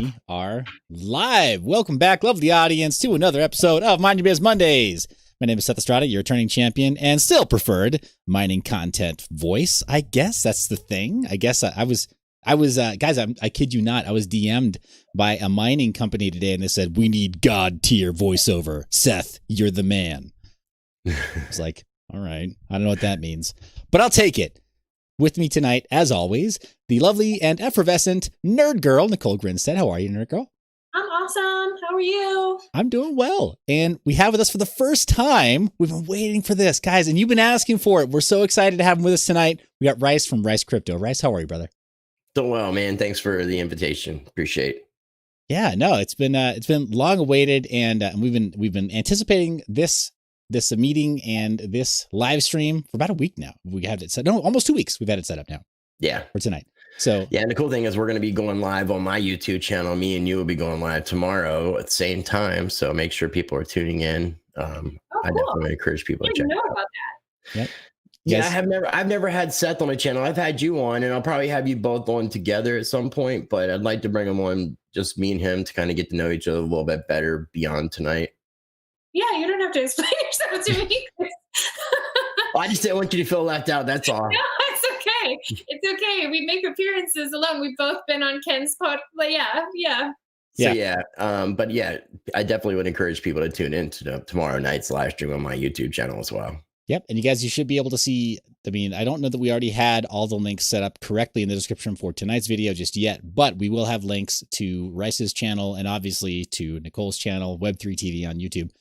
We are live. Welcome back, lovely audience, to another episode of Mind Your Biz Mondays. My name is Seth Estrada, your returning champion and still preferred mining content voice. I guess that's the thing. I guess I was guys, I kid you not, I was DM'd by a mining company today and they said, we need God tier voiceover. Seth, you're the man. I was like, all right, I don't know what that means, but I'll take it. With me tonight, as always, the lovely and effervescent nerd girl, Nicole Grinstead. How are you, nerd girl? I'm awesome. How are you? I'm doing well. And we have with us for the first time, we've been waiting for this, guys, and you've been asking for it. We're so excited to have him with us tonight. We got Rice from Rice Crypto. Rice, how are you, brother? Doing well, man. Thanks for the invitation. Appreciate it. Yeah, no, it's been long awaited, and we've been anticipating this meeting and this live stream for about a week now. We have it set. No, almost 2 weeks. We've had it set up now. Yeah, for tonight. So yeah, and the cool thing is we're going to be going live on my YouTube channel. Me and you will be going live tomorrow at the same time. So make sure people are tuning in. I definitely encourage people to check know out. about that. Yep. Yeah, Yes. I've never had Seth on my channel. I've had you on, and I'll probably have you both on together at some point. But I'd like to bring him on, just me and him, to kind of get to know each other a little bit better beyond tonight. Yeah, you don't have to explain yourself to me. I just didn't want you to feel left out. That's all. No, it's okay. It's okay. We make appearances alone. We've both been on Ken's pod. But yeah. So but yeah, I definitely would encourage people to tune in to tomorrow night's live stream on my YouTube channel as well. Yep. And you guys, you should be able to see, I mean, I don't know that we already had all the links set up correctly in the description for tonight's video just yet, but we will have links to Rice's channel and obviously to Nicole's channel, Web3 TV on YouTube.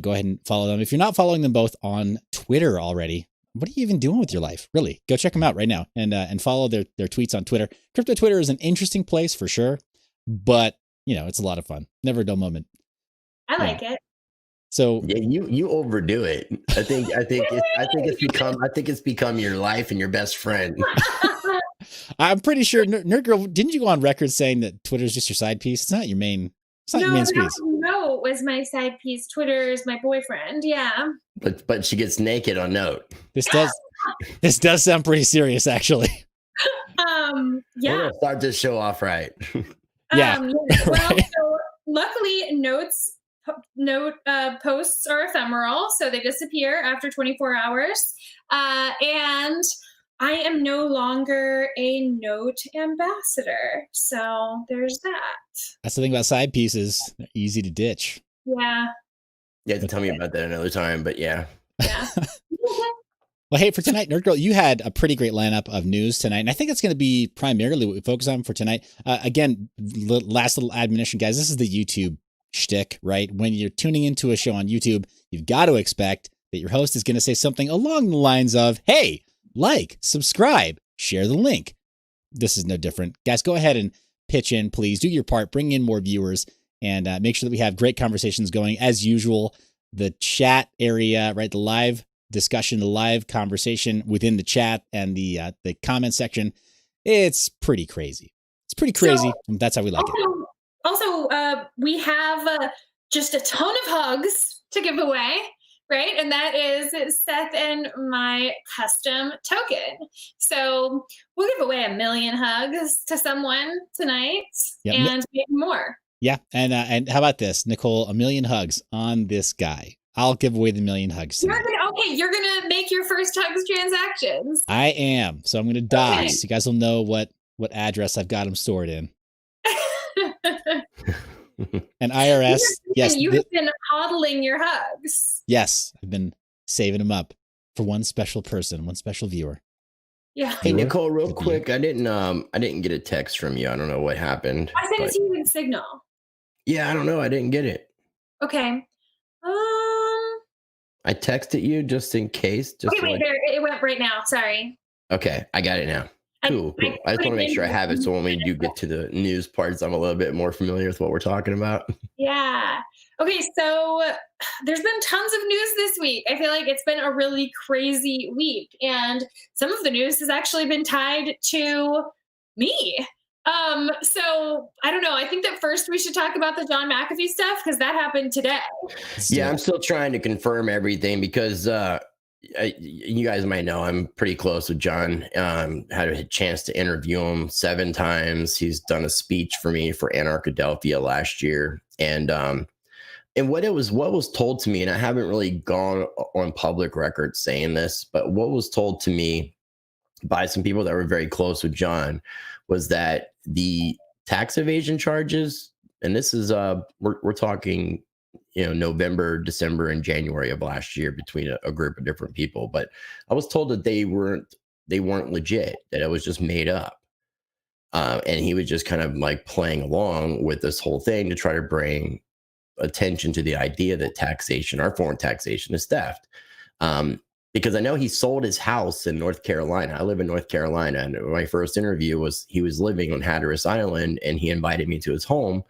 Go ahead and follow them. If you're not following them both on Twitter already, what are you even doing with your life? Really, go check them out right now and follow their tweets on Twitter. Crypto Twitter is an interesting place for sure, but you know, it's a lot of fun. Never a dull moment. I like it. So yeah, you overdo it. I think it's become your life and your best friend. I'm pretty sure, Nerd Girl, didn't you go on record saying that Twitter is just your side piece? It's not your main. It's not your main squeeze. No, it was my side piece. Twitter is my boyfriend. Yeah. But she gets naked on Note. This does sound pretty serious, actually. Yeah. We're gonna start this show off right. Yeah. Well, so luckily, note posts are ephemeral, so they disappear after 24 hours. And I am no longer a Note ambassador. So there's that. That's the thing about side pieces. They're easy to ditch. Yeah. You have to tell me about that another time, but yeah. Yeah. Well, hey, for tonight, Nerd Girl, you had a pretty great lineup of news tonight, and I think that's going to be primarily what we focus on for tonight. Again, last little admonition, guys, this is the YouTube shtick, right? When you're tuning into a show on YouTube, you've got to expect that your host is going to say something along the lines of, hey, like, subscribe, share the link. This is no different. Guys, go ahead and pitch in, please. Do your part. Bring in more viewers and make sure that we have great conversations going. As usual, the chat area, right? The live discussion, the live conversation within the chat and the comment section. It's pretty crazy. It's pretty crazy. And that's how we like it. Also, we have just a ton of hugs to give away. Right. And that is Seth and my custom token. So we'll give away 1 million hugs to someone tonight and maybe more. Yeah. And how about this, Nicole, 1 million hugs on this guy. I'll give away the 1 million hugs tonight. You're going to make your first hugs transactions. I am. So I'm going to die. Okay. So you guys will know what address I've got them stored in. And IRS, yes. You've been hodling your hugs. Yes, I've been saving them up for one special person, one special viewer. Yeah. Hey, Nicole, real quick, I didn't get a text from you. I don't know what happened. I sent it to you in Signal. Yeah, I don't know. I didn't get it. Okay. I texted you just in case. Wait, there. It went right now. Sorry. Okay, I got it now. Cool. I just want to make sure I have it, so when we do get to the news parts, I'm a little bit more familiar with what we're talking about. Yeah. Okay, so there's been tons of news this week. I feel like it's been a really crazy week, and some of the news has actually been tied to me. So I don't know. I think that first we should talk about the John McAfee stuff because that happened today. Yeah, I'm still trying to confirm everything because you guys might know I'm pretty close with John. Had a chance to interview him 7 times. He's done a speech for me for Anarchadelphia last year, and what was told to me, and I haven't really gone on public record saying this, but what was told to me by some people that were very close with John was that the tax evasion charges, and this is we're talking, November, December, and January of last year between a group of different people, but I was told that they weren't legit, that it was just made up, and he was just kind of like playing along with this whole thing to try to bring attention to the idea that taxation, our foreign taxation, is theft. Because I know he sold his house in North Carolina. I live in North Carolina, and my first interview was he was living on Hatteras Island, and he invited me to his home.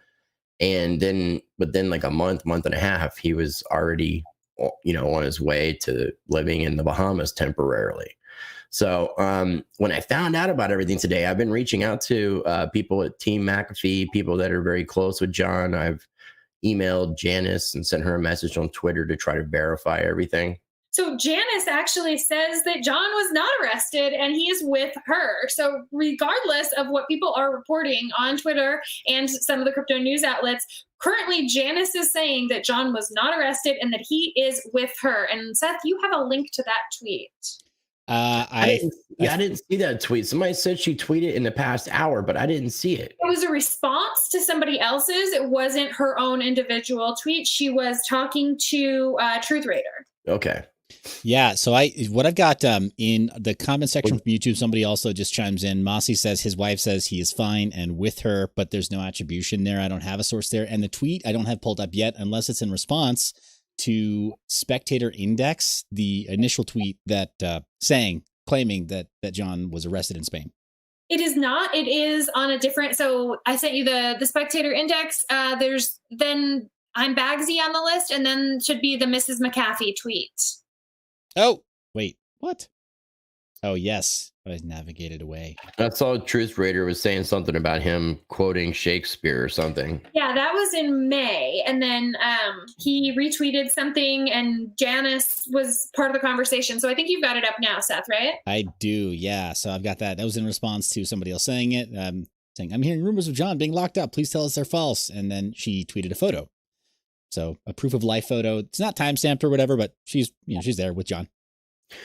And then like a month and a half, he was already, on his way to living in the Bahamas temporarily. So when I found out about everything today, I've been reaching out to people at Team McAfee, people that are very close with John. I've emailed Janice and sent her a message on Twitter to try to verify everything. So Janice actually says that John was not arrested and he is with her. So regardless of what people are reporting on Twitter and some of the crypto news outlets, currently Janice is saying that John was not arrested and that he is with her. And Seth, you have a link to that tweet. I didn't see that tweet. Somebody said she tweeted in the past hour, but I didn't see it. It was a response to somebody else's. It wasn't her own individual tweet. She was talking to Truth Raider. Okay. Yeah. So what I've got in the comment section from YouTube, somebody also just chimes in. Mossy says his wife says he is fine and with her, but there's no attribution there. I don't have a source there. And the tweet I don't have pulled up yet, unless it's in response to Spectator Index, the initial tweet that claiming that John was arrested in Spain. It is not. It is on a different. So I sent you the Spectator Index. There's then I'm Bagsy on the list, and then should be the Mrs. McAfee tweet. Oh, wait, what? Oh, yes. I navigated away. I saw Truth Raider was saying something about him quoting Shakespeare or something. Yeah, that was in May. And then he retweeted something and Janice was part of the conversation. So I think you've got it up now, Seth, right? I do, yeah. So I've got that. That was in response to somebody else saying it, saying, I'm hearing rumors of John being locked up. Please tell us they're false. And then she tweeted a photo. So a proof of life photo. It's not timestamped or whatever, but she's there with John.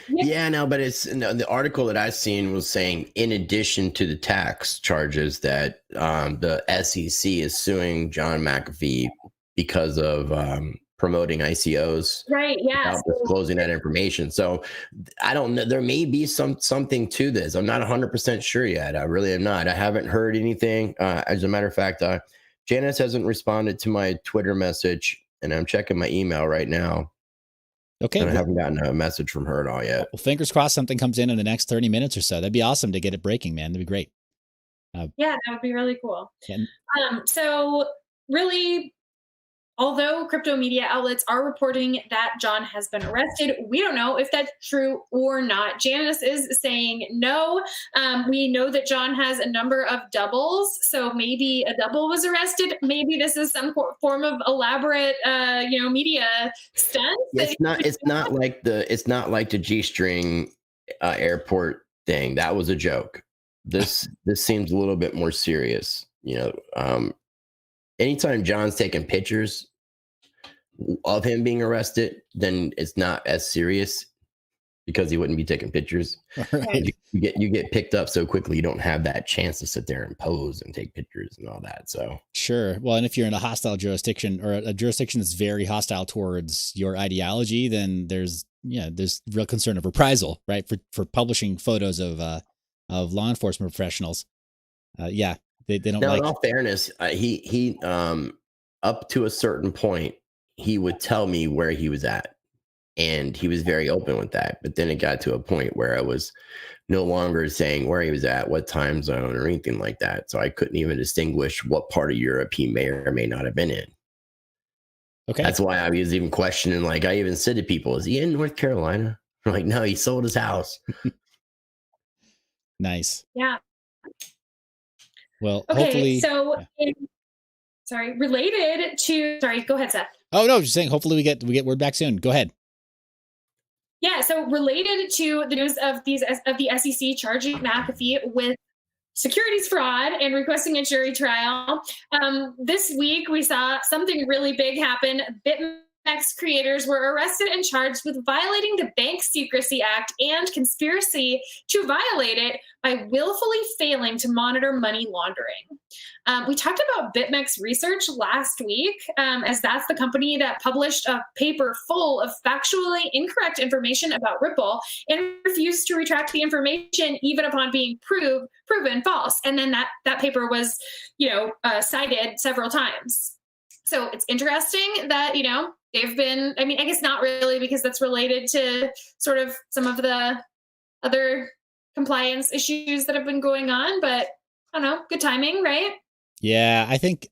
Yeah, no, but the article that I've seen was saying, in addition to the tax charges, that the SEC is suing John McAfee because of promoting ICOs, right? Yeah, without disclosing that information. So I don't know. There may be something to this. I'm not 100% sure yet. I really am not. I haven't heard anything. As a matter of fact, Janice hasn't responded to my Twitter message, and I'm checking my email right now. Okay. And I haven't gotten a message from her at all yet. Well, fingers crossed something comes in the next 30 minutes or so. That'd be awesome to get it breaking, man. That'd be great. Yeah, that would be really cool. And so really, although crypto media outlets are reporting that John has been arrested, we don't know if that's true or not. Janice is saying no. We know that John has a number of doubles, so maybe a double was arrested. Maybe this is some form of elaborate, media stunt. It's not like the G-string airport thing. That was a joke. This seems a little bit more serious. Anytime John's taking pictures of him being arrested, then it's not as serious because he wouldn't be taking pictures. right. You get picked up so quickly, you don't have that chance to sit there and pose and take pictures and all that. So Sure. Well, and if you're in a hostile jurisdiction or a jurisdiction that's very hostile towards your ideology, then there's real concern of reprisal, right? For publishing photos of law enforcement professionals. They don't now, like. in all fairness, he up to a certain point, he would tell me where he was at, and he was very open with that. But then it got to a point where I was no longer saying where he was at, what time zone, or anything like that. So I couldn't even distinguish what part of Europe he may or may not have been in. Okay, that's why I was even questioning. Like, I even said to people, "Is he in North Carolina?" I'm like, no, he sold his house. Nice. Yeah. Well, okay, hopefully. So, related to. Sorry, go ahead, Seth. Oh no, just saying. Hopefully, we get word back soon. Go ahead. Yeah, so related to the news of the SEC charging McAfee with securities fraud and requesting a jury trial. This week, we saw something really big happen. BitMEX creators were arrested and charged with violating the Bank Secrecy Act and conspiracy to violate it by willfully failing to monitor money laundering. We talked about BitMEX research last week, as that's the company that published a paper full of factually incorrect information about Ripple and refused to retract the information even upon being proven false. And then that paper was, cited several times. So it's interesting that, they've been, I guess not really, because that's related to sort of some of the other compliance issues that have been going on, but I don't know, good timing, right? Yeah, I think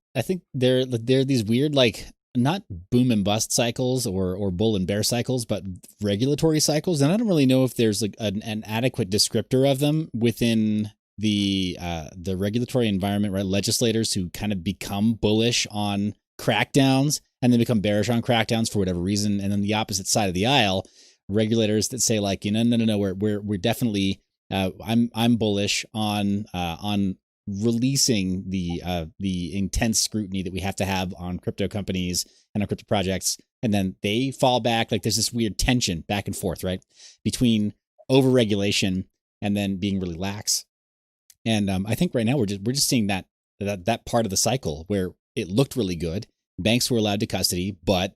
there are these weird, like, not boom and bust cycles or bull and bear cycles, but regulatory cycles. And I don't really know if there's like an adequate descriptor of them within the regulatory environment, right? Legislators who kind of become bullish on crackdowns and then become bearish on crackdowns for whatever reason. And then the opposite side of the aisle, regulators that say like, no, we're definitely, I'm bullish on releasing the intense scrutiny that we have to have on crypto companies and on crypto projects. And then they fall back. Like there's this weird tension back and forth, right? Between overregulation and then being really lax. And I think right now we're just seeing that part of the cycle where it looked really good. Banks were allowed to custody, but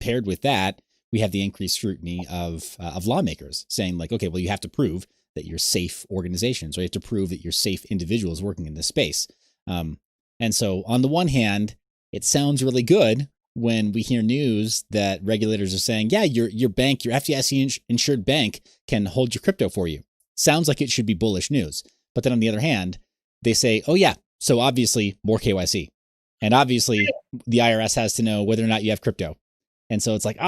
paired with that, we have the increased scrutiny of lawmakers saying like, okay, well, you have to prove that you're safe organizations, or you have to prove that you're safe individuals working in this space. And so on the one hand, it sounds really good when we hear news that regulators are saying, yeah, your bank, your FDIC insured bank can hold your crypto for you. Sounds like it should be bullish news. But then on the other hand, they say, oh yeah, so obviously more KYC. And obviously the IRS has to know whether or not you have crypto. And so it's like,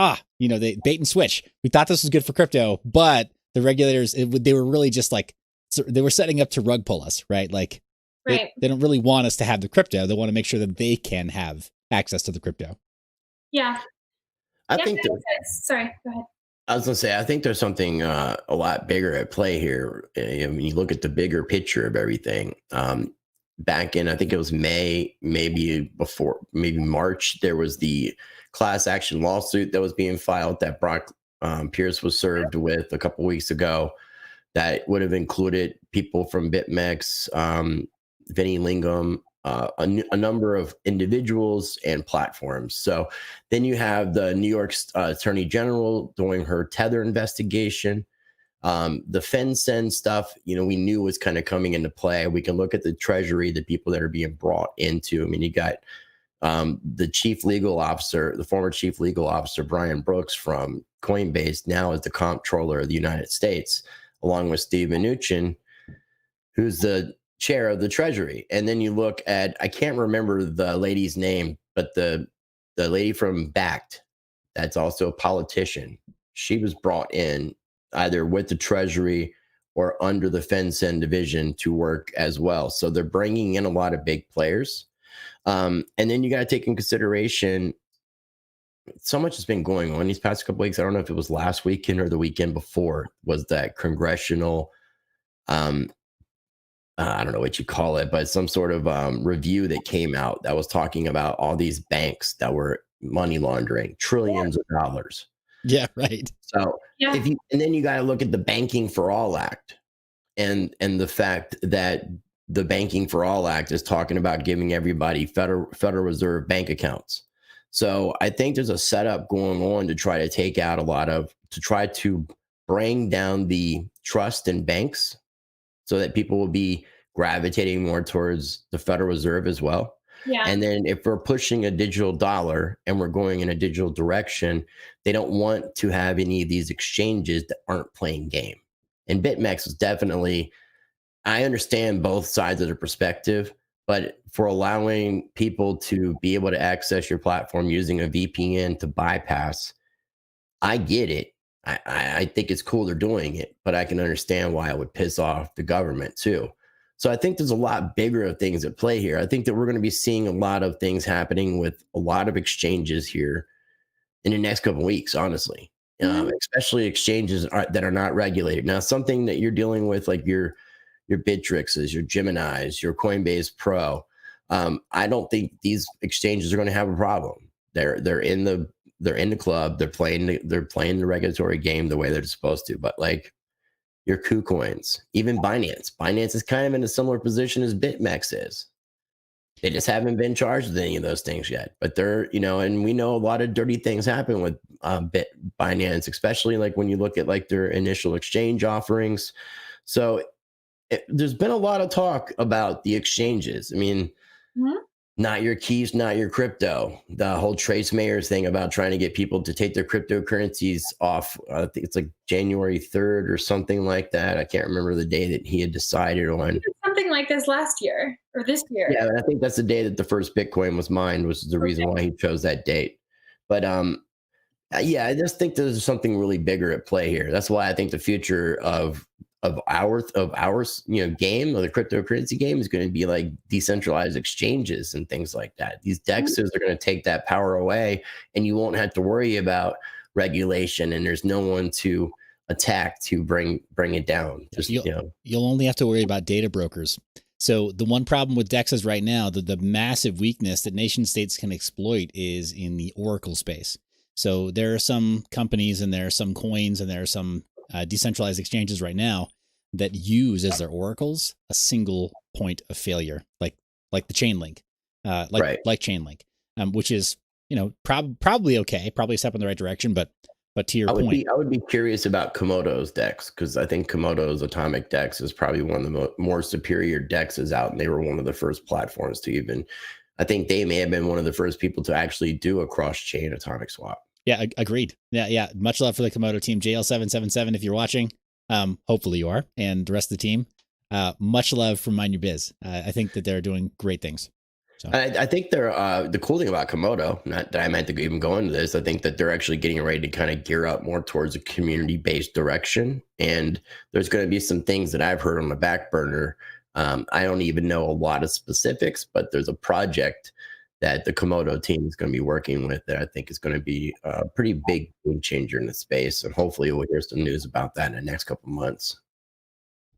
they bait and switch. We thought this was good for crypto, but the regulators, they were really just like, they were setting up to rug pull us, right? Like right. They don't really want us to have the crypto. They want to make sure that they can have access to the crypto. Yeah. I think sorry, go ahead. I was going to say, I think there's something a lot bigger at play here. When you look at the bigger picture of everything, back in, I think it was May, maybe March, there was the class action lawsuit that was being filed that Brock Pierce was served with a couple weeks ago. That would have included people from BitMEX, Vinny Lingham, a number of individuals and platforms. So then you have the New York Attorney General doing her Tether investigation. The FinCEN stuff, we knew was kind of coming into play. We can look at the Treasury, the people that are being brought into. I mean, you got the chief legal officer, the former chief legal officer, Brian Brooks from Coinbase, now is the comptroller of the United States, along with Steve Mnuchin, who's the chair of the Treasury. And then you look at, I can't remember the lady's name, but the lady from Backed, that's also a politician. She was brought in either with the Treasury or under the FinCEN division to work as well. So they're bringing in a lot of big players. And then you got to take in consideration, so much has been going on these past couple weeks. I don't know if it was last weekend or the weekend before, was that congressional, I don't know what you call it, but some sort of review that came out that was talking about all these banks that were money laundering trillions of dollars. Yeah, right. So and then you got to look at the Banking for All Act and the fact that the Banking for All Act is talking about giving everybody Federal Reserve bank accounts. So I think there's a setup going on to try to take out to try to bring down the trust in banks so that people will be gravitating more towards the Federal Reserve as well. Yeah. And then if we're pushing a digital dollar and we're going in a digital direction, they don't want to have any of these exchanges that aren't playing game. And BitMEX was definitely, I understand both sides of the perspective, but for allowing people to be able to access your platform using a VPN to bypass, I get it. I think it's cool they're doing it, but I can understand why it would piss off the government too. So I think there's a lot bigger of things at play here. I think that we're going to be seeing a lot of things happening with a lot of exchanges here in the next couple of weeks, honestly. especially exchanges that are not regulated. Now, something that you're dealing with, like your Bitrixes, your Geminis, your Coinbase Pro, I don't think these exchanges are going to have a problem. They're in the club. They're playing the regulatory game the way they're supposed to. But like your KuCoins, even Binance is kind of in a similar position as BitMEX is. They just haven't been charged with any of those things yet. But they're, and we know a lot of dirty things happen with Binance, especially like when you look at like their initial exchange offerings. So there's been a lot of talk about the exchanges. I mean, not your keys, not your crypto. The whole Trace Mayer's thing about trying to get people to take their cryptocurrencies off. I think it's like January 3rd or something like that. I can't remember the day that he had decided on. Something like this last year or this year. Yeah, I think that's the day that the first Bitcoin was mined, which is the reason why he chose that date. But yeah, I just think there's something really bigger at play here. That's why I think the future of our game, or the cryptocurrency game, is going to be like decentralized exchanges and things like that. These DEXs are going to take that power away, and you won't have to worry about regulation, and there's no one to attack to bring it down. Just you'll only have to worry about data brokers. So the one problem with DEXs right now, the massive weakness that nation states can exploit, is in the Oracle space. So there are some companies and there are some coins and there are some decentralized exchanges right now that use as their oracles a single point of failure, like the Chainlink, like Chainlink, which is probably okay, probably a step in the right direction, but to your point, I would be curious about Komodo's DEX, because I think Komodo's Atomic DEX is probably one of the more superior DEXs out, and they were one of the first platforms to even. I think they may have been one of the first people to actually do a cross-chain atomic swap. Yeah, agreed. Yeah. Much love for the Komodo team. JL777, if you're watching, hopefully you are, and the rest of the team. Much love from MineYour.Biz. I think that they're doing great things. So I think they're the cool thing about Komodo, not that I meant to even go into this, I think that they're actually getting ready to kind of gear up more towards a community-based direction. And there's going to be some things that I've heard on the back burner. I don't even know a lot of specifics, but there's a project that the Komodo team is going to be working with that I think is going to be a pretty big game changer in the space. And hopefully we'll hear some news about that in the next couple of months.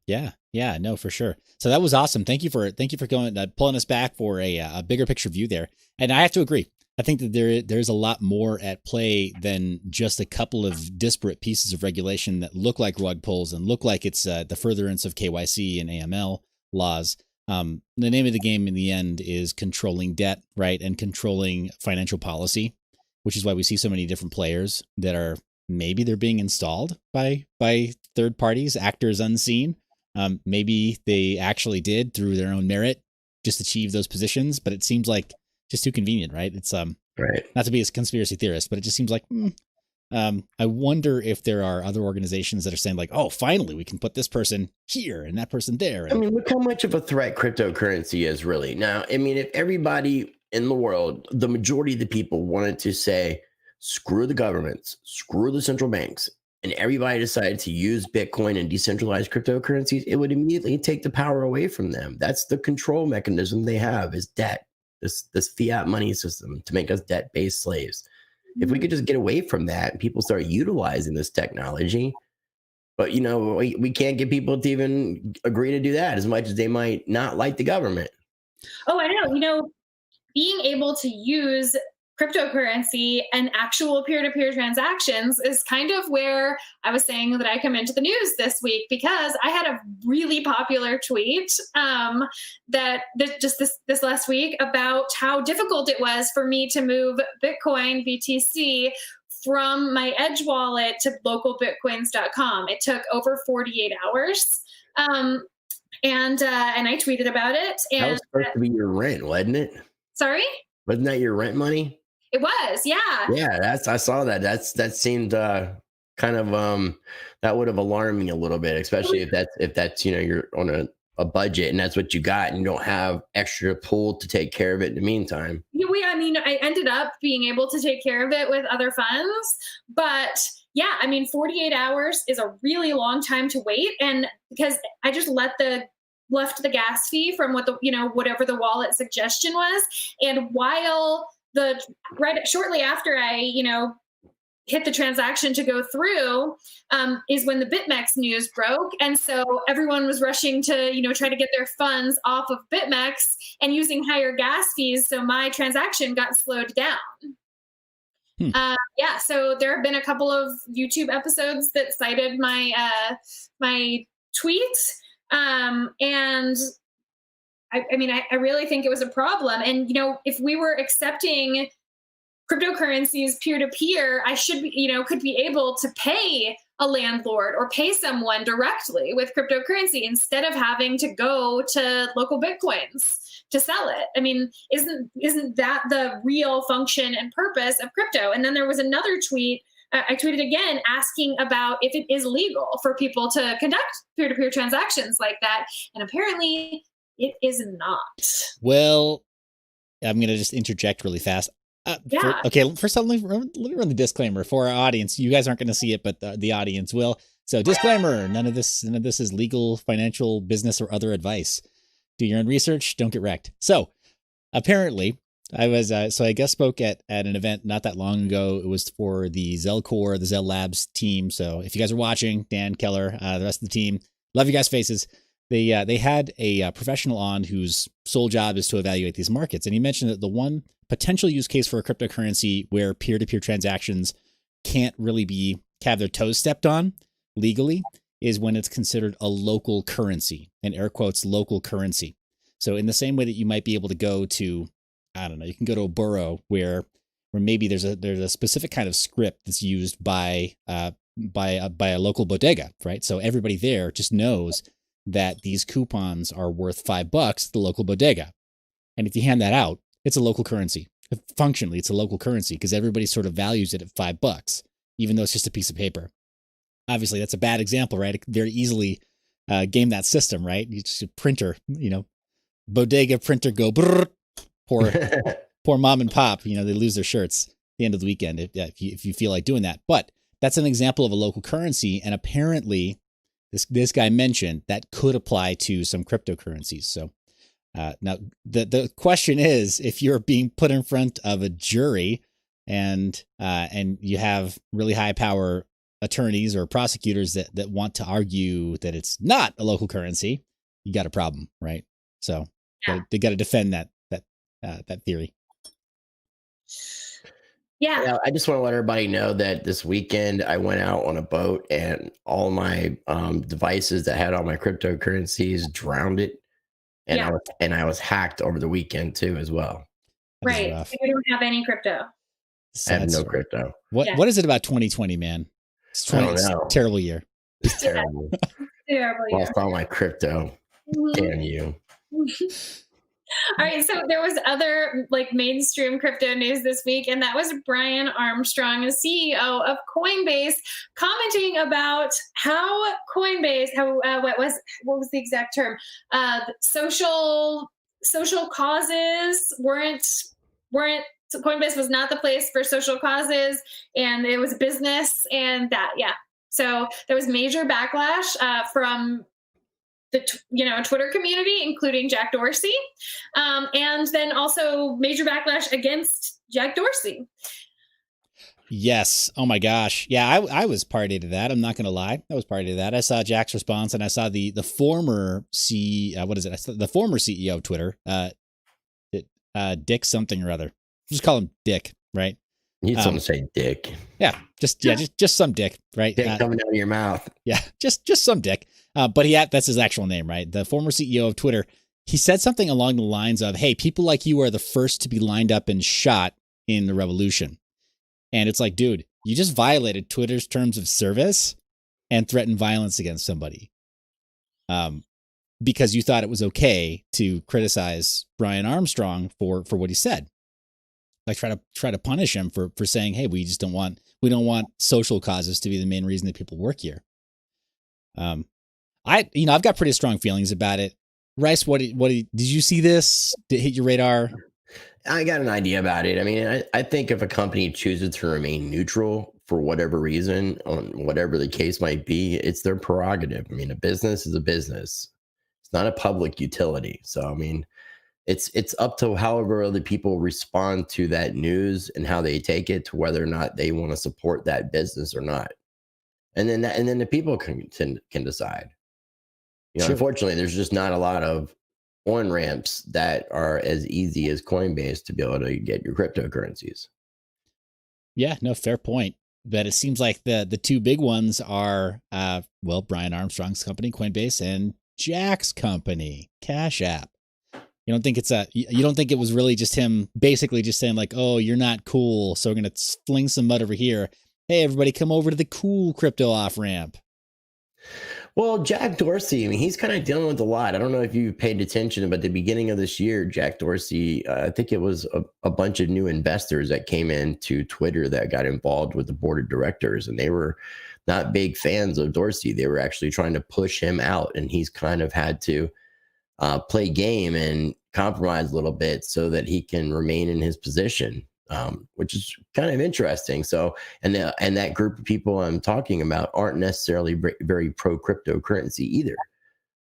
Yeah, no, for sure. So that was awesome. Thank you for going pulling us back for a bigger picture view there. And I have to agree. I think that there's a lot more at play than just a couple of disparate pieces of regulation that look like rug pulls and look like it's the furtherance of KYC and AML laws. The name of the game in the end is controlling debt, right? And controlling financial policy, which is why we see so many different players that are maybe they're being installed by third parties, actors unseen. Maybe they actually did through their own merit just achieve those positions, but it seems like just too convenient, right? It's right. Not to be a conspiracy theorist, but it just seems like I wonder if there are other organizations that are saying like, oh, finally we can put this person here and that person there. I mean, look how much of a threat cryptocurrency is really now. I mean, if everybody in the world, the majority of the people wanted to say, screw the governments, screw the central banks, and everybody decided to use Bitcoin and decentralized cryptocurrencies, it would immediately take the power away from them. That's the control mechanism they have, is debt, this fiat money system to make us debt-based slaves. If we could just get away from that and people start utilizing this technology, but we can't get people to even agree to do that, as much as they might not like the government. Oh, I know. Being able to use cryptocurrency and actual peer-to-peer transactions is kind of where I was saying that I come into the news this week, because I had a really popular tweet that just this last week about how difficult it was for me to move Bitcoin BTC from my Edge wallet to localbitcoins.com. It took over 48 hours. And I tweeted about it. And that was supposed to be your rent, wasn't it? Sorry? Wasn't that your rent money? It was, yeah. Yeah, I saw that. That seemed kind of that would have alarmed me a little bit, especially if that's you're on a budget and that's what you got and you don't have extra pool to take care of it in the meantime. I ended up being able to take care of it with other funds, but yeah, 48 hours is a really long time to wait, and because I just left the gas fee from what whatever the wallet suggestion was, and while shortly after I hit the transaction to go through is when the BitMEX news broke. And so everyone was rushing to, try to get their funds off of BitMEX and using higher gas fees. So my transaction got slowed down. Yeah, so there have been a couple of YouTube episodes that cited my my tweet. And I really think it was a problem. And, if we were accepting cryptocurrencies peer-to-peer, I should be, could be able to pay a landlord or pay someone directly with cryptocurrency instead of having to go to LocalBitcoins to sell it. I mean, isn't that the real function and purpose of crypto? And then there was another tweet, I tweeted again asking about if it is legal for people to conduct peer-to-peer transactions like that. And apparently it is not. Well, I'm going to just interject really fast. First let me run the disclaimer for our audience. You guys aren't going to see it, but the audience will. So disclaimer, none of this is legal, financial, business, or other advice. Do your own research. Don't get wrecked. So apparently I was, I guest spoke at an event not that long ago. It was for the Zelcore, the Zell Labs team. So if you guys are watching, Dan, Keller, the rest of the team, love you guys' faces. They had a professional on whose sole job is to evaluate these markets. And he mentioned that the one potential use case for a cryptocurrency where peer-to-peer transactions can't really have their toes stepped on legally is when it's considered a local currency, and air quotes, local currency. So in the same way that you might be able to go to, I don't know, you can go to a borough where maybe there's a specific kind of script that's used by a local bodega, right? So everybody there just knows that these coupons are worth $5 at the local bodega. And if you hand that out, it's a local currency. Functionally, it's a local currency because everybody sort of values it at $5, even though it's just a piece of paper. Obviously, that's a bad example, right? It could very easily game that system, right? You just a printer, bodega printer go brrr, poor mom and pop, they lose their shirts at the end of the weekend if you feel like doing that. But that's an example of a local currency, and apparently this guy mentioned that could apply to some cryptocurrencies. So now the question is, if you're being put in front of a jury and you have really high power attorneys or prosecutors that want to argue that it's not a local currency, you got a problem, right? So they got to defend that theory. Yeah. I just want to let everybody know that this weekend I went out on a boat and all my devices that had all my cryptocurrencies drowned it. And I was hacked over the weekend too, as well. Right. You don't have any crypto. I have no crypto. What is it about 2020, man? It's I don't know. Terrible year. It's terrible. Terrible year. Lost all my crypto. Damn you. All right, so there was other mainstream crypto news this week, and that was Brian Armstrong, the CEO of Coinbase, commenting about how Coinbase, what was the exact term? Social causes weren't. So Coinbase was not the place for social causes, and it was business, and that So there was major backlash from the Twitter community, including Jack Dorsey, and then also major backlash against Jack Dorsey. Yes. Oh my gosh. Yeah, I was party to that. I'm not going to lie. I was party to that. I saw Jack's response, and I saw the former the former CEO of Twitter, Dick something or other. Just call him Dick, right? You need someone to say Dick. Yeah, just some Dick, right? Dick coming out of your mouth. Yeah, just some Dick. But that's his actual name, right? The former CEO of Twitter. He said something along the lines of, "Hey, people like you are the first to be lined up and shot in the revolution." And it's like, dude, you just violated Twitter's terms of service and threatened violence against somebody, because you thought it was okay to criticize Brian Armstrong for what he said. Like try to punish him for saying, hey, we don't want social causes to be the main reason that people work here. I've got pretty strong feelings about it. Rice, did you see this? Did it hit your radar? I got an idea about it. I mean, I think if a company chooses to remain neutral for whatever reason, on whatever the case might be, it's their prerogative. I mean, a business is a business. It's not a public utility. So, I mean, it's up to however other people respond to that news and how they take it to whether or not they want to support that business or not. And then the people can decide. Sure. Unfortunately, there's just not a lot of on ramps that are as easy as Coinbase to be able to get your cryptocurrencies. Yeah, no, fair point. But it seems like the two big ones are, Brian Armstrong's company, Coinbase, and Jack's company, Cash App. You don't think you don't think it was really just him basically just saying like, oh, you're not cool, so we're going to fling some mud over here. Hey, everybody, come over to the cool crypto off ramp. Well, Jack Dorsey, I mean, he's kind of dealing with a lot. I don't know if you paid attention, but at the beginning of this year, Jack Dorsey, I think it was a bunch of new investors that came into Twitter that got involved with the board of directors, and they were not big fans of Dorsey. They were actually trying to push him out, and he's kind of had to play game and compromise a little bit so that he can remain in his position, which is kind of interesting. So, and that group of people I'm talking about aren't necessarily very pro cryptocurrency either.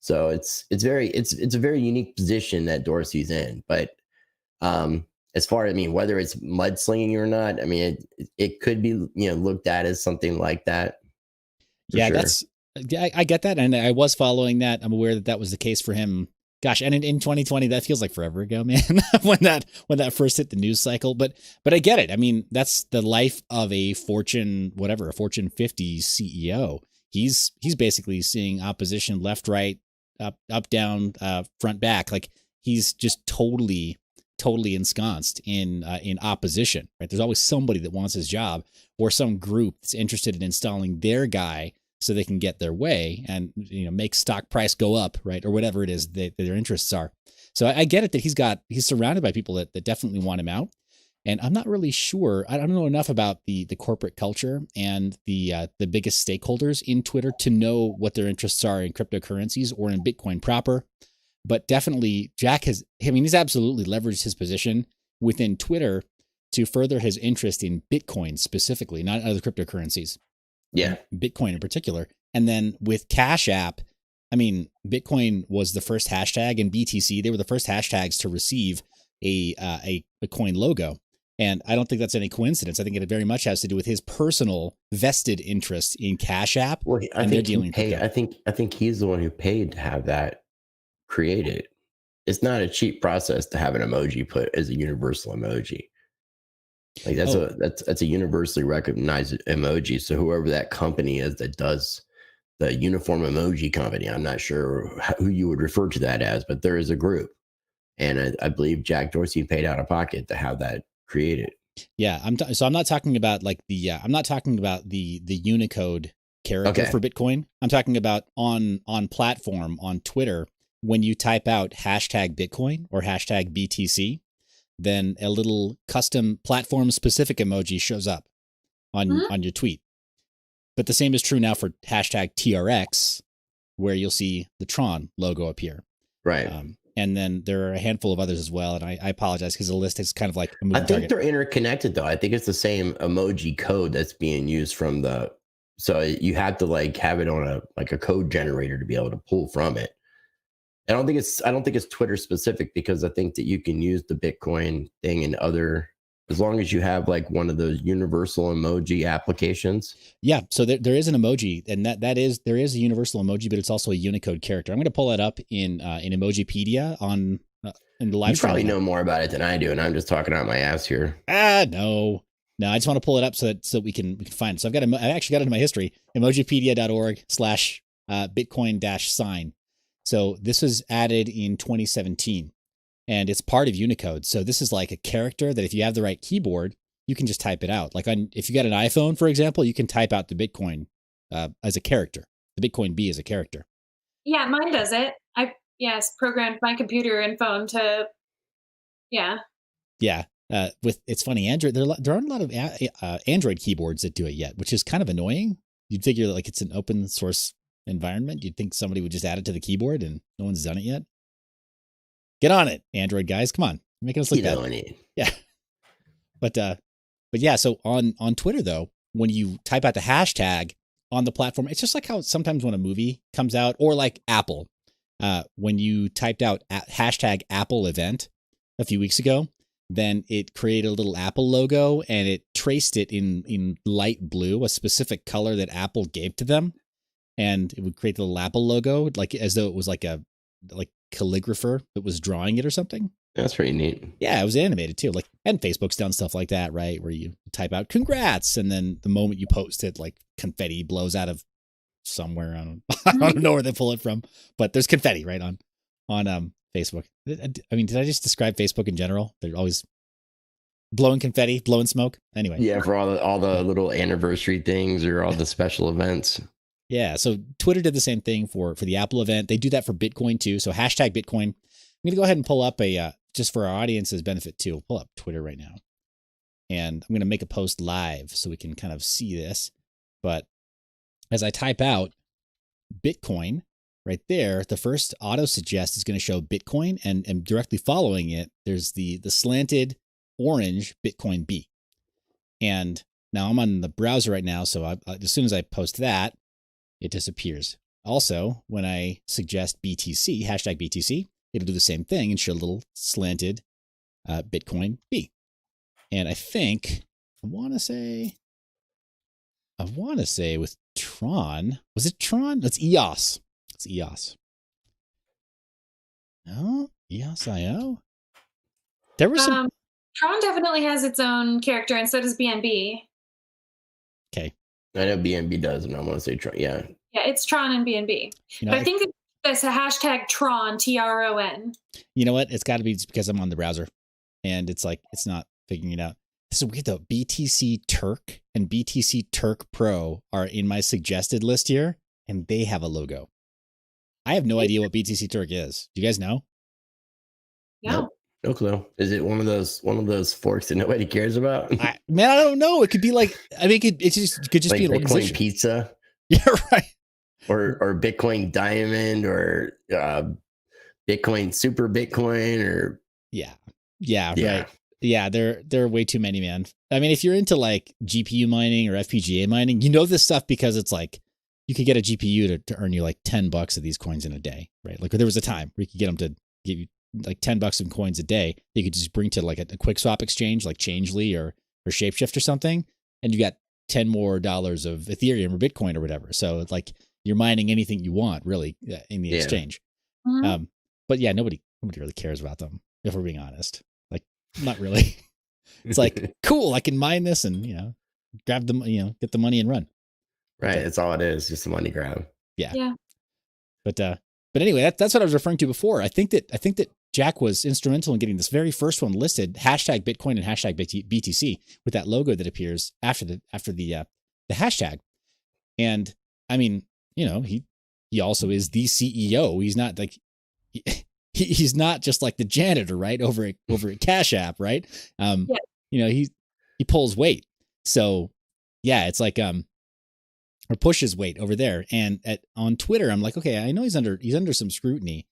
So it's a very unique position that Dorsey's in. But as far as, whether it's mudslinging or not, it could be looked at as something like that. Yeah, sure. I get that, and I was following that. I'm aware that was the case for him. Gosh, and in 2020, that feels like forever ago, man. when that first hit the news cycle, but I get it. That's the life of a Fortune 50 CEO. He's basically seeing opposition left, right, up, down, front, back. Like he's just totally ensconced in opposition. Right? There's always somebody that wants his job, or some group that's interested in installing their guy so they can get their way and make stock price go up, right, or whatever it is that their interests are. So I get it that he's surrounded by people that definitely want him out, and I'm not really sure. I don't know enough about the corporate culture and the biggest stakeholders in Twitter to know what their interests are in cryptocurrencies or in Bitcoin proper. But definitely, Jack he's absolutely leveraged his position within Twitter to further his interest in Bitcoin specifically, not other cryptocurrencies. Yeah. Bitcoin in particular. And then with Cash App, Bitcoin was the first hashtag, and BTC, they were the first hashtags to receive a coin logo. And I don't think that's any coincidence. I think it very much has to do with his personal vested interest in Cash App. Well, I think he's the one who paid to have that created. It's not a cheap process to have an emoji put as a universal emoji. Like that's a universally recognized emoji. So whoever that company is that does the uniform emoji company, I'm not sure who you would refer to that as, but there is a group, and I believe Jack Dorsey paid out of pocket to have that created. Yeah, I'm not talking about like I'm not talking about the Unicode character for Bitcoin. I'm talking about on platform on Twitter when you type out hashtag Bitcoin or hashtag BTC. Then a little custom platform specific emoji shows up on your tweet. But the same is true now for hashtag TRX, where you'll see the Tron logo appear. Right. And then there are a handful of others as well. And I apologize because the list is kind of like a moving target. They're interconnected though. I think it's the same emoji code that's being used so you have to like have it on a code generator to be able to pull from it. I don't think it's Twitter specific, because I think that you can use the Bitcoin thing in as long as you have like one of those universal emoji applications. Yeah. So there is an emoji, and there is a universal emoji, but it's also a Unicode character. I'm going to pull that up in Emojipedia in the live. You probably know more about it than I do, and I'm just talking out my ass here. No, I just want to pull it up so we can find it. So I actually got it in my history, emojipedia.org/Bitcoin-sign. So this was added in 2017, and it's part of Unicode. So this is like a character that if you have the right keyboard, you can just type it out. Like if you got an iPhone, for example, you can type out the Bitcoin as a character, the Bitcoin B as a character. Yeah, mine does it. Yes, programmed my computer and phone to, yeah. Yeah. It's funny, Android. There aren't a lot of Android keyboards that do it yet, which is kind of annoying. You'd figure like it's an open source environment, you'd think somebody would just add it to the keyboard, and no one's done it yet. Get on it, Android guys! Come on, you're making us look bad. Yeah, but yeah. So on Twitter though, when you type out the hashtag on the platform, it's just like how sometimes when a movie comes out, or like Apple, when you typed out hashtag Apple event a few weeks ago, then it created a little Apple logo and it traced it in light blue, a specific color that Apple gave to them. And it would create the little Apple logo, like as though it was like calligrapher that was drawing it or something. That's pretty neat. Yeah, it was animated too. Like, and Facebook's done stuff like that, right? Where you type out congrats, and then the moment you post it, like confetti blows out of somewhere. I don't know where they pull it from, but there's confetti right on Facebook. I mean, did I just describe Facebook in general? They're always blowing confetti, blowing smoke. Anyway. Yeah, for all the little anniversary things or all the special events. Yeah, so Twitter did the same thing for the Apple event. They do that for Bitcoin too. So hashtag Bitcoin. I'm going to go ahead and pull up just for our audience's benefit too. I'll pull up Twitter right now. And I'm going to make a post live so we can kind of see this. But as I type out Bitcoin right there, the first auto suggest is going to show Bitcoin, and directly following it, there's the slanted orange Bitcoin B. And now I'm on the browser right now, so as soon as I post that, it disappears. Also, when I suggest BTC, hashtag BTC, it'll do the same thing and show a little slanted Bitcoin B. And I think, I want to say with Tron, was it Tron? It's EOS. It's EOS. No, EOS.io. There was some. Tron definitely has its own character, and so does BNB. Okay. I know BNB does, and I want to say Tron. Yeah. Yeah, it's Tron and BNB. But I think that's a hashtag Tron, TRON. You know what? It's got to be because I'm on the browser, and it's like it's not figuring it out. This is weird though. BTC Turk and BTC Turk Pro are in my suggested list here, and they have a logo. I have no idea what BTC Turk is. Do you guys know? No. No clue. Is it one of those forks that nobody cares about? I don't know. It could be like, I mean, it could just like be an Bitcoin organization. Pizza. Yeah, right. Or Bitcoin Diamond or Bitcoin Super Bitcoin or yeah, right. Yeah, there are way too many, man. I mean, if you're into like GPU mining or FPGA mining, you know this stuff because it's like you could get a GPU to earn you like $10 of these coins in a day, right? Like there was a time where you could get them to give you like $10 in coins a day. You could just bring to like a quick swap exchange like Changely or Shapeshift or something, and you got $10 more of Ethereum or Bitcoin or whatever. So it's like you're mining anything you want really in the exchange. Mm-hmm. But yeah, nobody really cares about them if we're being honest. Like not really. It's like cool, I can mine this and grab them, get the money and run. Right, that's all it is, just a money grab. Yeah. But anyway, that's what I was referring to before. I think that Jack was instrumental in getting this very first one listed, hashtag Bitcoin and hashtag BTC, with that logo that appears after the hashtag. And I mean, he also is the CEO. He's not like he's not just like the janitor, right? Over at Cash App, right? He pulls weight. So yeah, it's like or pushes weight over there. And on Twitter, I'm like, okay, I know he's under some scrutiny,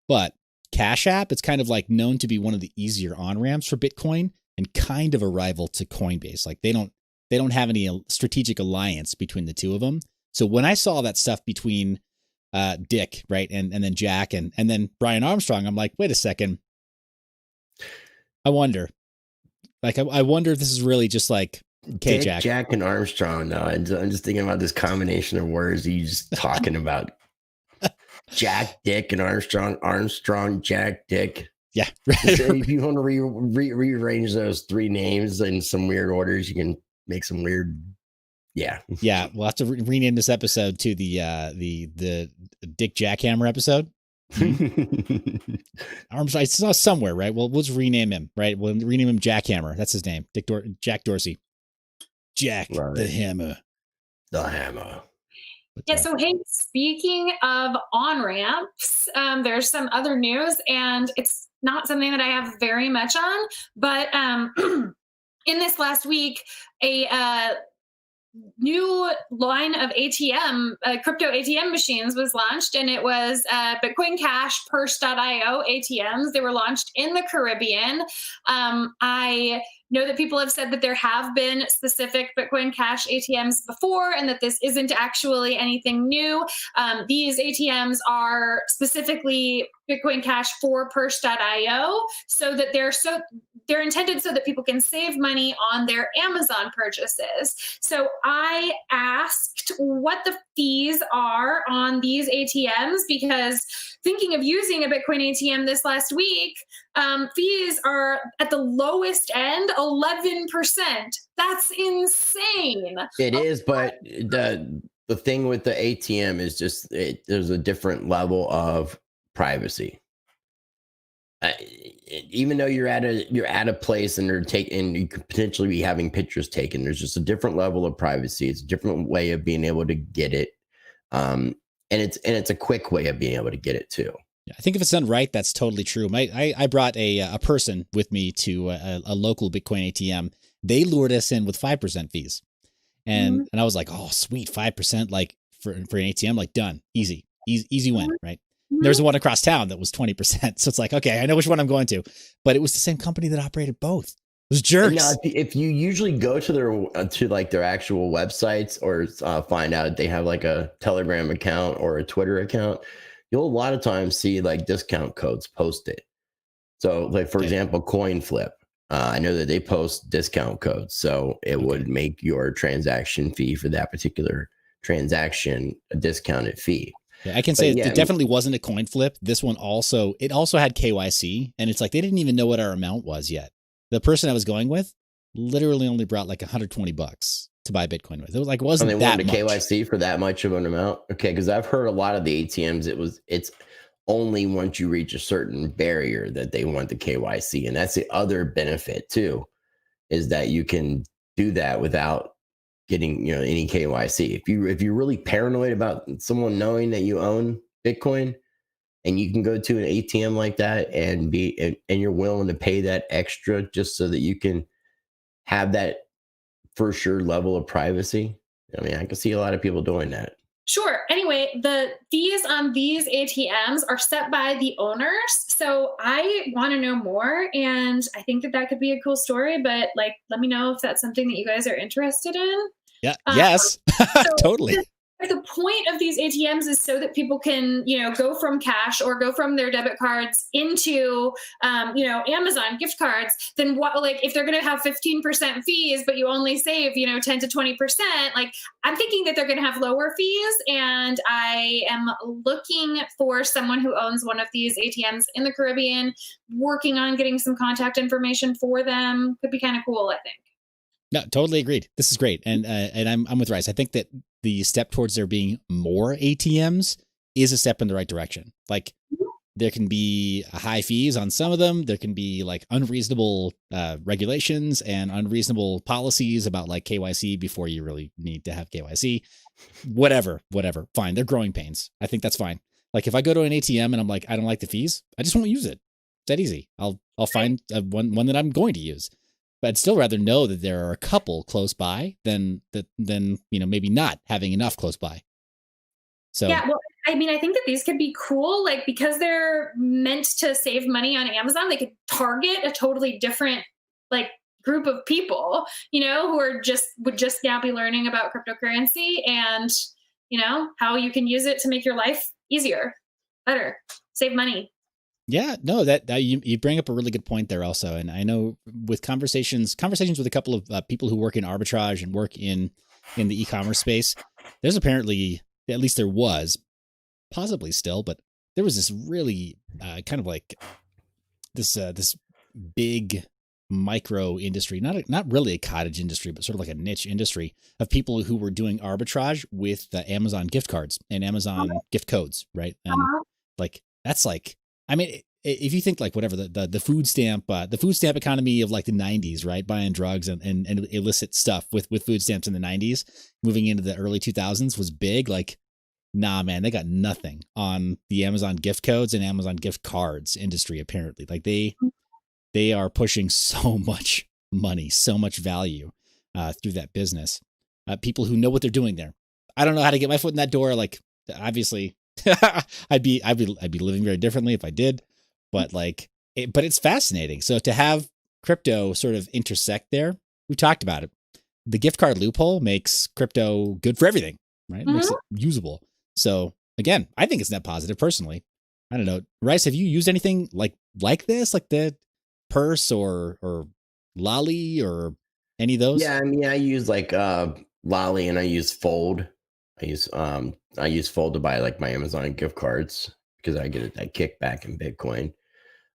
but Cash App, it's kind of like known to be one of the easier on-ramps for Bitcoin and kind of a rival to Coinbase. Like they don't have any strategic alliance between the two of them. So when I saw that stuff between Dick, right, and then Jack and then Brian Armstrong, I'm like, wait a second. I wonder if this is really just like, okay, Dick, Jack and Armstrong. No, I'm just thinking about this combination of words that you just talking about. Jack, Dick, and Armstrong, Jack, Dick. Yeah. If you want to rearrange those three names in some weird orders, you can make some weird. Yeah. Yeah. We'll have to rename this episode to the Dick Jackhammer episode. Armstrong, I saw somewhere, right? Well, we'll just rename him, right? We'll rename him Jackhammer. That's his name. Jack Dorsey. Jack the Hammer. The Hammer. Yeah, so hey, speaking of on-ramps, there's some other news, and it's not something that I have very much on, but in this last week, a new line of crypto ATM machines was launched, and it was Bitcoin Cash Purse.io ATMs. They were launched in the Caribbean. I know that people have said that there have been specific Bitcoin Cash ATMs before, and that this isn't actually anything new. These ATMs are specifically Bitcoin Cash for Purse.io, so that they're intended so that people can save money on their Amazon purchases. So I asked what the fees are on these ATMs, because thinking of using a Bitcoin ATM this last week, fees are at the lowest end, 11%. That's insane. It is, but the thing with the ATM is just there's a different level of privacy. Even though you're at a place and you could potentially be having pictures taken, there's just a different level of privacy. It's a different way of being able to get it, and it's a quick way of being able to get it too. Yeah, I think if it's done right, that's totally true. I brought a person with me to a local Bitcoin ATM. They lured us in with 5% fees, and I was like, oh sweet, 5%, like for an ATM, like done, easy win, right? There's one across town that was 20%. So it's like, okay, I know which one I'm going to, but it was the same company that operated both. It was jerks. Now, if you usually go to their actual websites or find out they have like a Telegram account or a Twitter account, you'll a lot of times see like discount codes posted. So like, for example, CoinFlip, I know that they post discount codes. So it would make your transaction fee for that particular transaction a discounted fee. Yeah, I can say it definitely wasn't a coin flip. This one also had KYC, and it's like they didn't even know what our amount was yet. The person I was going with literally only brought like $120 to buy Bitcoin with. It was like wasn't and they wanted KYC for that much of an amount. Okay, because I've heard a lot of the ATMs it's only once you reach a certain barrier that they want the KYC, and that's the other benefit too, is that you can do that without getting any KYC. If you're really paranoid about someone knowing that you own Bitcoin, and you can go to an ATM like that and you're willing to pay that extra just so that you can have that for sure level of privacy. I mean, I can see a lot of people doing that. Sure. Anyway, the fees on these ATMs are set by the owners. So I want to know more, and I think that could be a cool story, but like, let me know if that's something that you guys are interested in. Yeah. Yes. Totally. The point of these ATMs is so that people can, go from cash or go from their debit cards into, Amazon gift cards. Then what, like if they're going to have 15% fees, but you only save, 10 to 20%, like I'm thinking that they're going to have lower fees. And I am looking for someone who owns one of these ATMs in the Caribbean, working on getting some contact information for them. Could be kind of cool, I think. No, totally agreed. This is great. And I'm with Rice. I think that the step towards there being more ATMs is a step in the right direction. Like there can be high fees on some of them. There can be like unreasonable regulations and unreasonable policies about like KYC before you really need to have KYC. Whatever. Fine. They're growing pains. I think that's fine. Like if I go to an ATM and I'm like, I don't like the fees, I just won't use it. It's that easy. I'll find one that I'm going to use. But I'd still rather know that there are a couple close by than maybe not having enough close by. So yeah, well, I mean, I think that these could be cool, like because they're meant to save money on Amazon, they could target a totally different like group of people, who would just now be learning about cryptocurrency and how you can use it to make your life easier, better, save money. Yeah, no, that you bring up a really good point there also. And I know with conversations with a couple of people who work in arbitrage and work in the e-commerce space, there's apparently, at least there was, possibly still, but there was this really kind of like this big micro industry, not really a cottage industry, but sort of like a niche industry of people who were doing arbitrage with Amazon gift cards and Amazon gift codes, right? And like that's like, I mean, if you think like whatever the food stamp economy of like the 90s, right? Buying drugs and illicit stuff with food stamps in the 90s, moving into the early 2000s was big. Like, nah, man, they got nothing on the Amazon gift codes and Amazon gift cards industry. Apparently, like they are pushing so much money, so much value through that business. people who know what they're doing there. I don't know how to get my foot in that door. Like, obviously, I'd be living very differently if I did. But like, but it's fascinating. So to have crypto sort of intersect there, we talked about it. The gift card loophole makes crypto good for everything, right? It makes it usable. So again, I think it's net positive personally. I don't know. Rice, have you used anything like this, like the Purse or Lolly or any of those? Yeah, I mean, I use like Lolly and I use Fold. I use Fold to buy like my Amazon gift cards because I get that kickback in Bitcoin.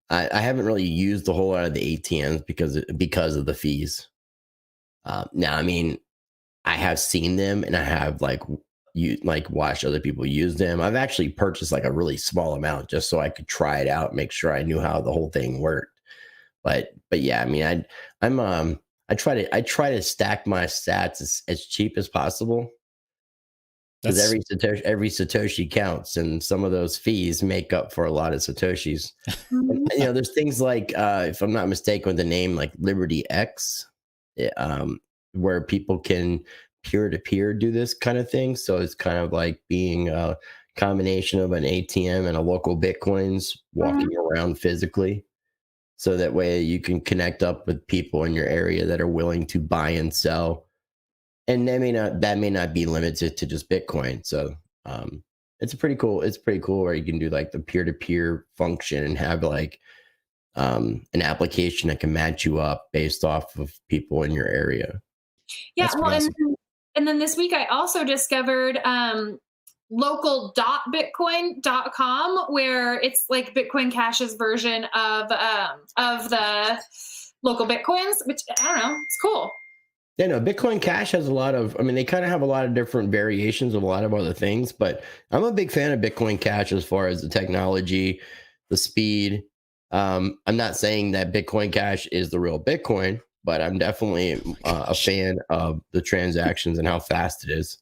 I haven't really used a whole lot of the ATMs because of the fees. Now, I mean, I have seen them and I have watched other people use them. I've actually purchased like a really small amount just so I could try it out, make sure I knew how the whole thing worked. But yeah, I mean, I try to stack my sats as cheap as possible. Because every Satoshi counts, and some of those fees make up for a lot of Satoshis. And, there's things like, if I'm not mistaken, with the name like Liberty X, where people can peer-to-peer do this kind of thing. So it's kind of like being a combination of an ATM and a LocalBitcoins walking around physically. So that way you can connect up with people in your area that are willing to buy and sell. And that may not be limited to just Bitcoin. So it's pretty cool where you can do like the peer-to-peer function and have like an application that can match you up based off of people in your area. Yeah, well, awesome. And then this week I also discovered local.bitcoin.com, where it's like Bitcoin Cash's version of the local Bitcoins, which I don't know, it's cool. Yeah, no, Bitcoin Cash has they kind of have a lot of different variations of a lot of other things, but I'm a big fan of Bitcoin Cash as far as the technology, the speed. I'm not saying that Bitcoin Cash is the real Bitcoin, but I'm definitely a fan of the transactions and how fast it is.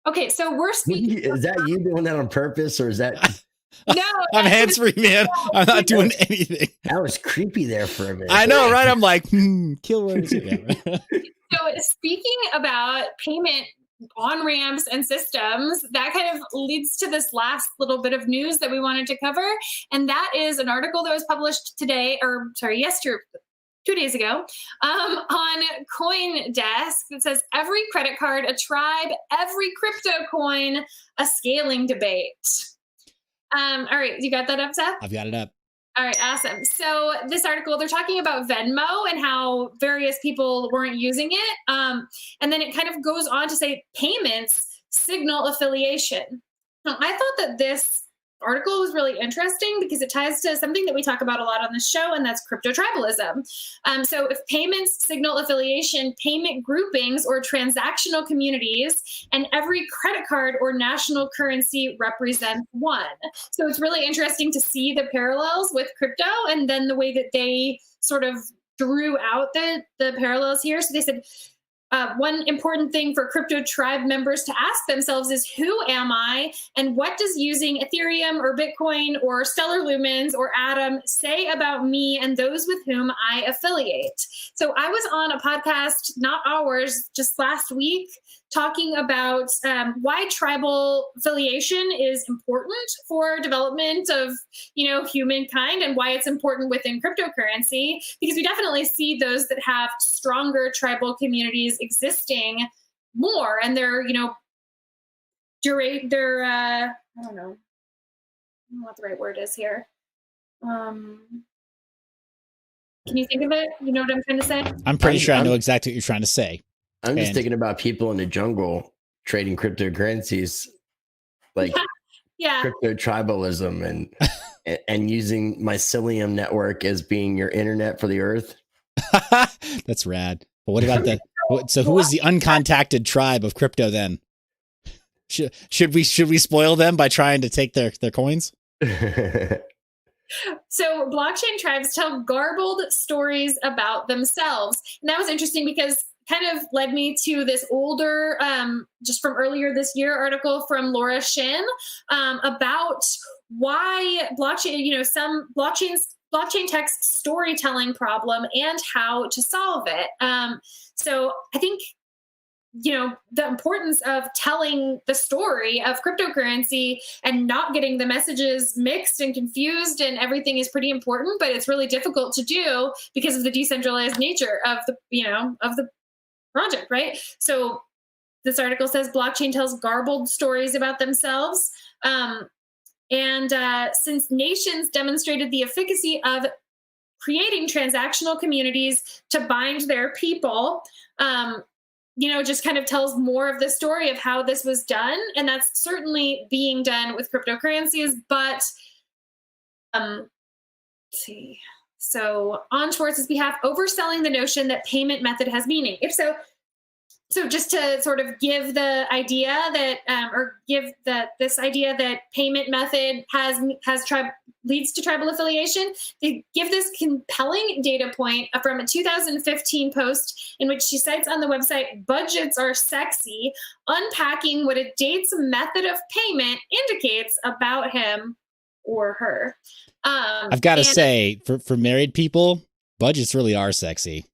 Okay, so we're speaking. Is that you doing that on purpose, or is that? No, I'm hands-free, man. I'm not doing anything. That was creepy there for a minute. I know, right? I'm like, kill words. Yeah, right? So speaking about payment on-ramps and systems, that kind of leads to this last little bit of news that we wanted to cover. And that is an article that was published yesterday, 2 days ago, on CoinDesk that says, every credit card a tribe, every crypto coin a scaling debate. All right, you got that up, Seth? I've got it up. All right, awesome. So this article, they're talking about Venmo and how various people weren't using it. And then it kind of goes on to say payments signal affiliation. Now, I thought that this article was really interesting because it ties to something that we talk about a lot on the show, and that's crypto tribalism. So if payments signal affiliation, payment groupings or transactional communities, and every credit card or national currency represents one. So it's really interesting to see the parallels with crypto and then the way that they sort of drew out the parallels here. So they said, one important thing for crypto tribe members to ask themselves is, who am I, and what does using Ethereum or Bitcoin or Stellar Lumens or Atom say about me and those with whom I affiliate? So I was on a podcast, not ours, just last week, talking about why tribal affiliation is important for development of, humankind, and why it's important within cryptocurrency, because we definitely see those that have stronger tribal communities existing more, and they're, I don't know what the right word is here. Can you think of it? You know what I'm trying to say? I'm pretty sure I know exactly what you're trying to say. I'm just thinking about people in the jungle trading cryptocurrencies, like crypto tribalism, and using mycelium network as being your internet for the earth. That's rad. But what about so who is the uncontacted tribe of crypto then? Should we spoil them by trying to take their coins? So blockchain tribes tell garbled stories about themselves. And that was interesting because kind of led me to this older, just from earlier this year, article from Laura Shin about why blockchain, some blockchain tech's storytelling problem and how to solve it. So I think the importance of telling the story of cryptocurrency and not getting the messages mixed and confused and everything is pretty important, but it's really difficult to do because of the decentralized nature of the project, right? So this article says blockchain tells garbled stories about themselves. And since nations demonstrated the efficacy of creating transactional communities to bind their people, just kind of tells more of the story of how this was done. And that's certainly being done with cryptocurrencies. But let's see. So on Schwartz's behalf, overselling the notion that payment method has meaning. If so, just to sort of give the idea that, this idea that payment method leads to tribal affiliation, they give this compelling data point from a 2015 post in which she cites on the website, "Budgets are sexy," unpacking what a date's method of payment indicates about him or her. I've got to say, for married people, budgets really are sexy.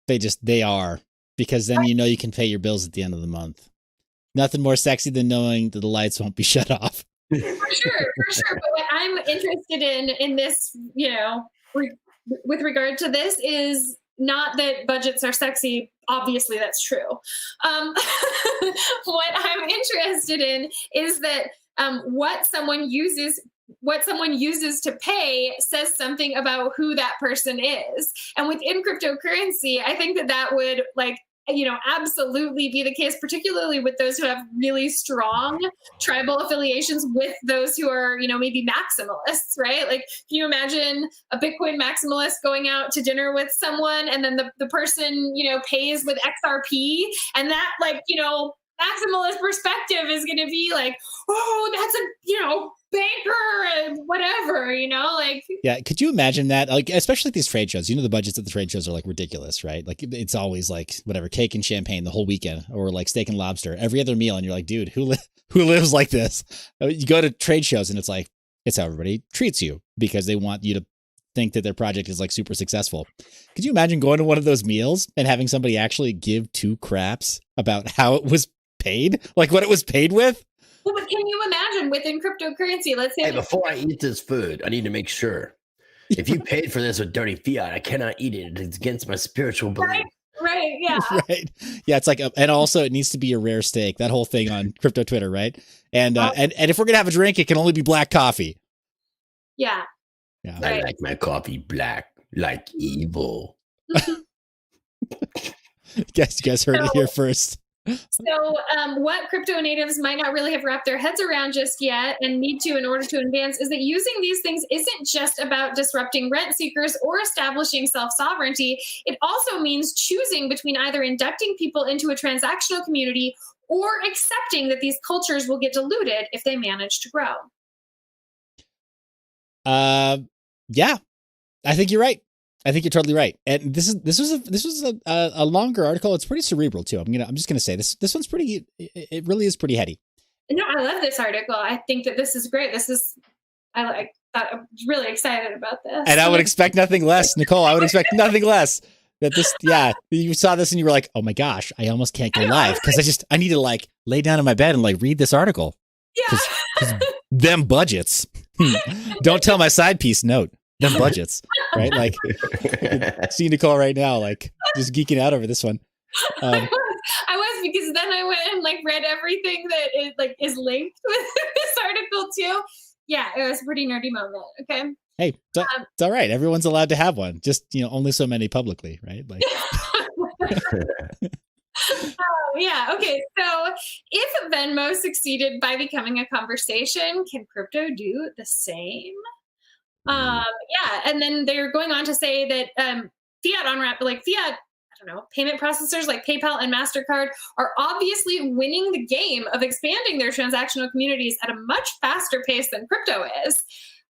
They are. Because then you can pay your bills at the end of the month. Nothing more sexy than knowing that the lights won't be shut off. For sure. But what I'm interested in this, with regard to this, is not that budgets are sexy. Obviously, that's true. What I'm interested in is that what someone uses to pay says something about who that person is. And within cryptocurrency, I think that would absolutely be the case, particularly with those who have really strong tribal affiliations with those who are, maybe maximalists, right? Like, can you imagine a Bitcoin maximalist going out to dinner with someone and then the person, pays with XRP, and that maximalist perspective is going to be like, oh, that's a, banker and whatever, Yeah. Could you imagine that? Like, especially at these trade shows, the budgets at the trade shows are like ridiculous, right? Like it's always like whatever, cake and champagne the whole weekend, or like steak and lobster every other meal. And you're like, dude, who lives like this? You go to trade shows and it's like, it's how everybody treats you because they want you to think that their project is like super successful. Could you imagine going to one of those meals and having somebody actually give two craps about how it was paid? Like what it was paid with? Well, but can you imagine within cryptocurrency, let's say, hey, before I eat this food, I need to make sure if you paid for this with dirty fiat, I cannot eat it. It's against my spiritual belief. Right. Yeah. Right. Yeah. It's like, and also it needs to be a rare steak, that whole thing on crypto Twitter. Right. And if we're going to have a drink, it can only be black coffee. Yeah. Yeah. I like my coffee black, like evil. You guys heard it here first. So what crypto natives might not really have wrapped their heads around just yet and need to in order to advance is that using these things isn't just about disrupting rent seekers or establishing self-sovereignty. It also means choosing between either inducting people into a transactional community or accepting that these cultures will get diluted if they manage to grow. Yeah, I think you're right. I think you're totally right. And this was a longer article. It's pretty cerebral too. I'm just gonna say this one's pretty. It really is pretty heady. No, I love this article. I think that this is great. I'm really excited about this. And I would expect nothing less, Nicole. I would expect nothing less. You saw this and you were like, oh my gosh, I almost can't go live because I need to like lay down in my bed and like read this article. Yeah. Cause them budgets. Don't tell my side piece note. Them budgets, right? Like, see Nicole right now, like just geeking out over this one. I was because then I went and like read everything that is linked with this article too. Yeah, it was a pretty nerdy moment. Okay. Hey, it's all right. Everyone's allowed to have one. Just only so many publicly, right? Like. Yeah. Okay. So if Venmo succeeded by becoming a conversation, can crypto do the same? Yeah. And then they're going on to say that fiat, payment processors like PayPal and MasterCard are obviously winning the game of expanding their transactional communities at a much faster pace than crypto is.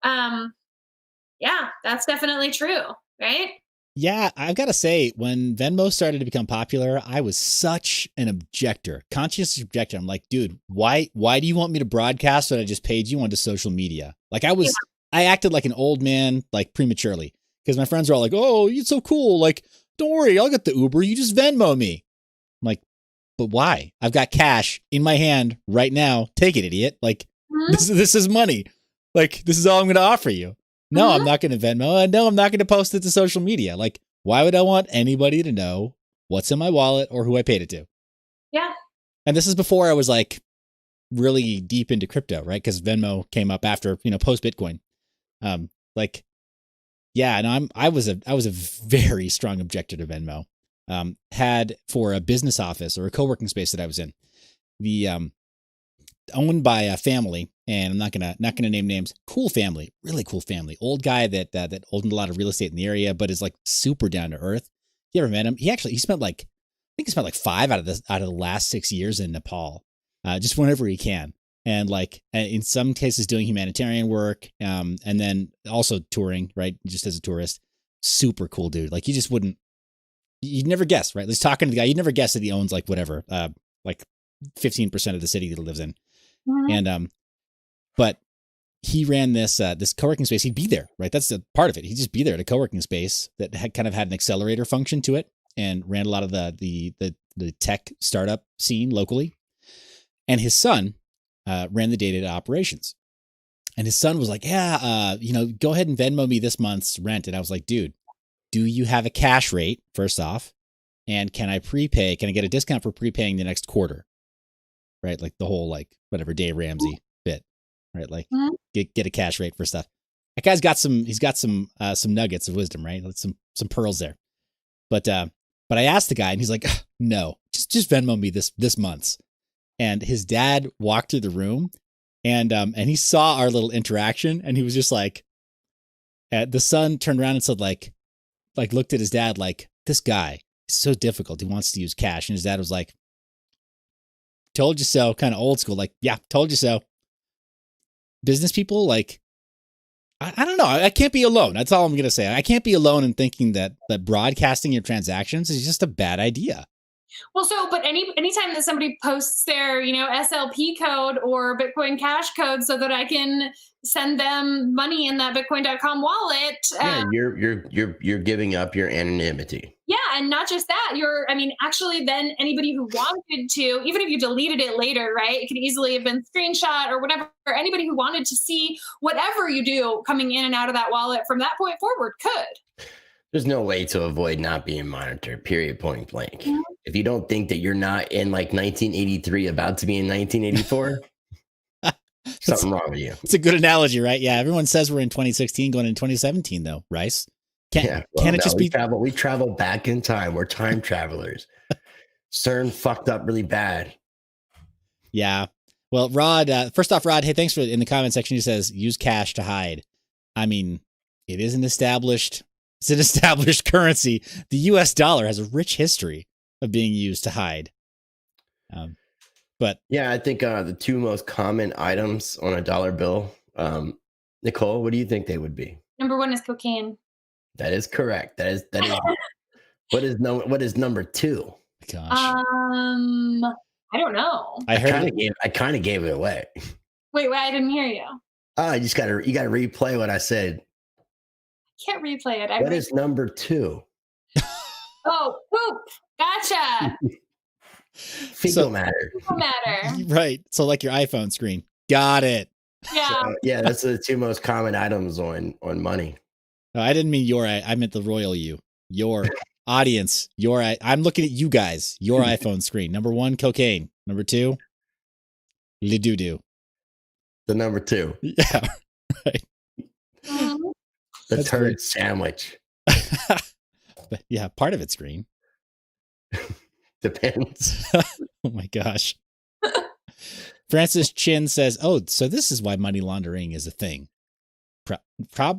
Yeah, that's definitely true, right? Yeah, I've got to say, when Venmo started to become popular, I was such an objector, conscious objector. I'm like, dude, why do you want me to broadcast what I just paid you onto social media? Like I acted like an old man, like prematurely, because my friends are all like, oh, you're so cool. Like, don't worry, I'll get the Uber. You just Venmo me. I'm like, but why? I've got cash in my hand right now. Take it, idiot. Like, this is money. Like, this is all I'm going to offer you. No, I'm not going to Venmo. No, I'm not going to post it to social media. Like, why would I want anybody to know what's in my wallet or who I paid it to? Yeah. And this is before I was like really deep into crypto, right? Because Venmo came up after, post Bitcoin. Like, yeah, and I was a very strong objector to Venmo. Had for a business office or a co-working space that I was in, the owned by a family, and I'm not gonna name names. Cool family, really cool family. Old guy that owned a lot of real estate in the area, but is like super down to earth. You ever met him? He spent like, I think he spent like 5 out of the last 6 years in Nepal, just whenever he can, and like in some cases doing humanitarian work, and then also touring, right? Just as a tourist. Super cool dude. Like you'd never guess, right? Just talking to the guy, you'd never guess that he owns like whatever, like 15% of the city that he lives in. And, but he ran this co-working space. He'd be there, right? That's the part of it. He'd just be there at a co-working space that had kind of had an accelerator function to it and ran a lot of the tech startup scene locally. And his son, ran the day-to-day operations. And his son was like, yeah, go ahead and Venmo me this month's rent. And I was like, dude, do you have a cash rate, first off? And can I prepay? Can I get a discount for prepaying the next quarter? Right? Like the whole, like, whatever Dave Ramsey bit, right? Like get a cash rate for stuff. That guy's got he's got some nuggets of wisdom, right? Some pearls there. But I asked the guy and he's like, no, just Venmo me this month's. And his dad walked through the room and he saw our little interaction and he was just like, the son turned around and said like looked at his dad like, this guy is so difficult. He wants to use cash. And his dad was like, told you so, kind of old school. Like, yeah, told you so. Business people, like, I don't know. I can't be alone. That's all I'm going to say. I can't be alone in thinking that broadcasting your transactions is just a bad idea. Well, but anytime that somebody posts their, SLP code or Bitcoin Cash code so that I can send them money in that Bitcoin.com wallet. Yeah, you're giving up your anonymity. Yeah, and not just that, actually then anybody who wanted to, even if you deleted it later, right? It could easily have been screenshot or whatever. Anybody who wanted to see whatever you do coming in and out of that wallet from that point forward could. There's no way to avoid not being monitored, period, point blank. Mm-hmm. If you don't think that you're not in like 1983 about to be in 1984, something wrong with you. It's a good analogy, right? Yeah, everyone says we're in 2016 going into 2017 though, Rice. Can it just be we travel back in time. We're time travelers. CERN fucked up really bad. Yeah. Well, Rod, first off, Rod, hey, thanks for in the comment section. He says use cash to hide. I mean, it is an established currency. The US dollar has a rich history of being used to hide. But yeah, I think the two most common items on a dollar bill, Nicole, what do you think they would be? Number 1 is cocaine. That is correct. That is what is number 2? Gosh. I don't know. I kind of gave it away. Wait, I didn't hear you. You gotta replay what I said. Can't replay it. What is number 2? Oh, poop. Gotcha. Fecal matter. Right. So like your iPhone screen. Got it. Yeah. So, yeah, that's the 2 most common items on money. No, I didn't mean I meant the royal you. Your audience. I'm looking at you guys. Your iPhone screen. Number 1, cocaine. Number 2, le doo-doo. The number 2. Yeah. Right. Mm-hmm. The turd sandwich. But yeah, part of it's green. Depends. Oh my gosh. Francis Chin says, "Oh, so this is why money laundering is a thing."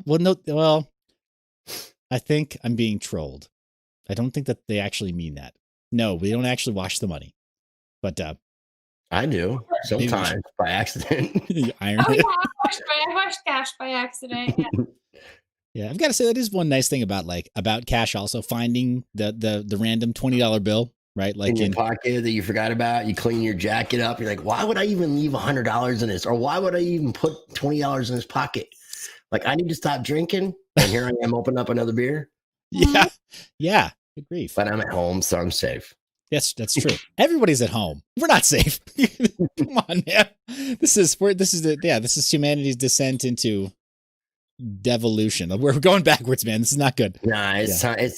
Well, I think I'm being trolled. I don't think that they actually mean that. No, we don't actually wash the money. But I do sometimes by accident. I washed cash by accident. Yeah. Yeah, I've got to say that is one nice thing about cash. Also, finding the random $20 bill, right? Like in your pocket that you forgot about. You clean your jacket up. You're like, why would I even leave $100 in this, or why would I even put $20 in this pocket? Like, I need to stop drinking, and here I am, open up another beer. Yeah. Good grief. But I'm at home, so I'm safe. Yes, that's true. Everybody's at home. We're not safe. Come on, man. This is humanity's descent into devolution. We're going backwards, man. This is not good. Nah,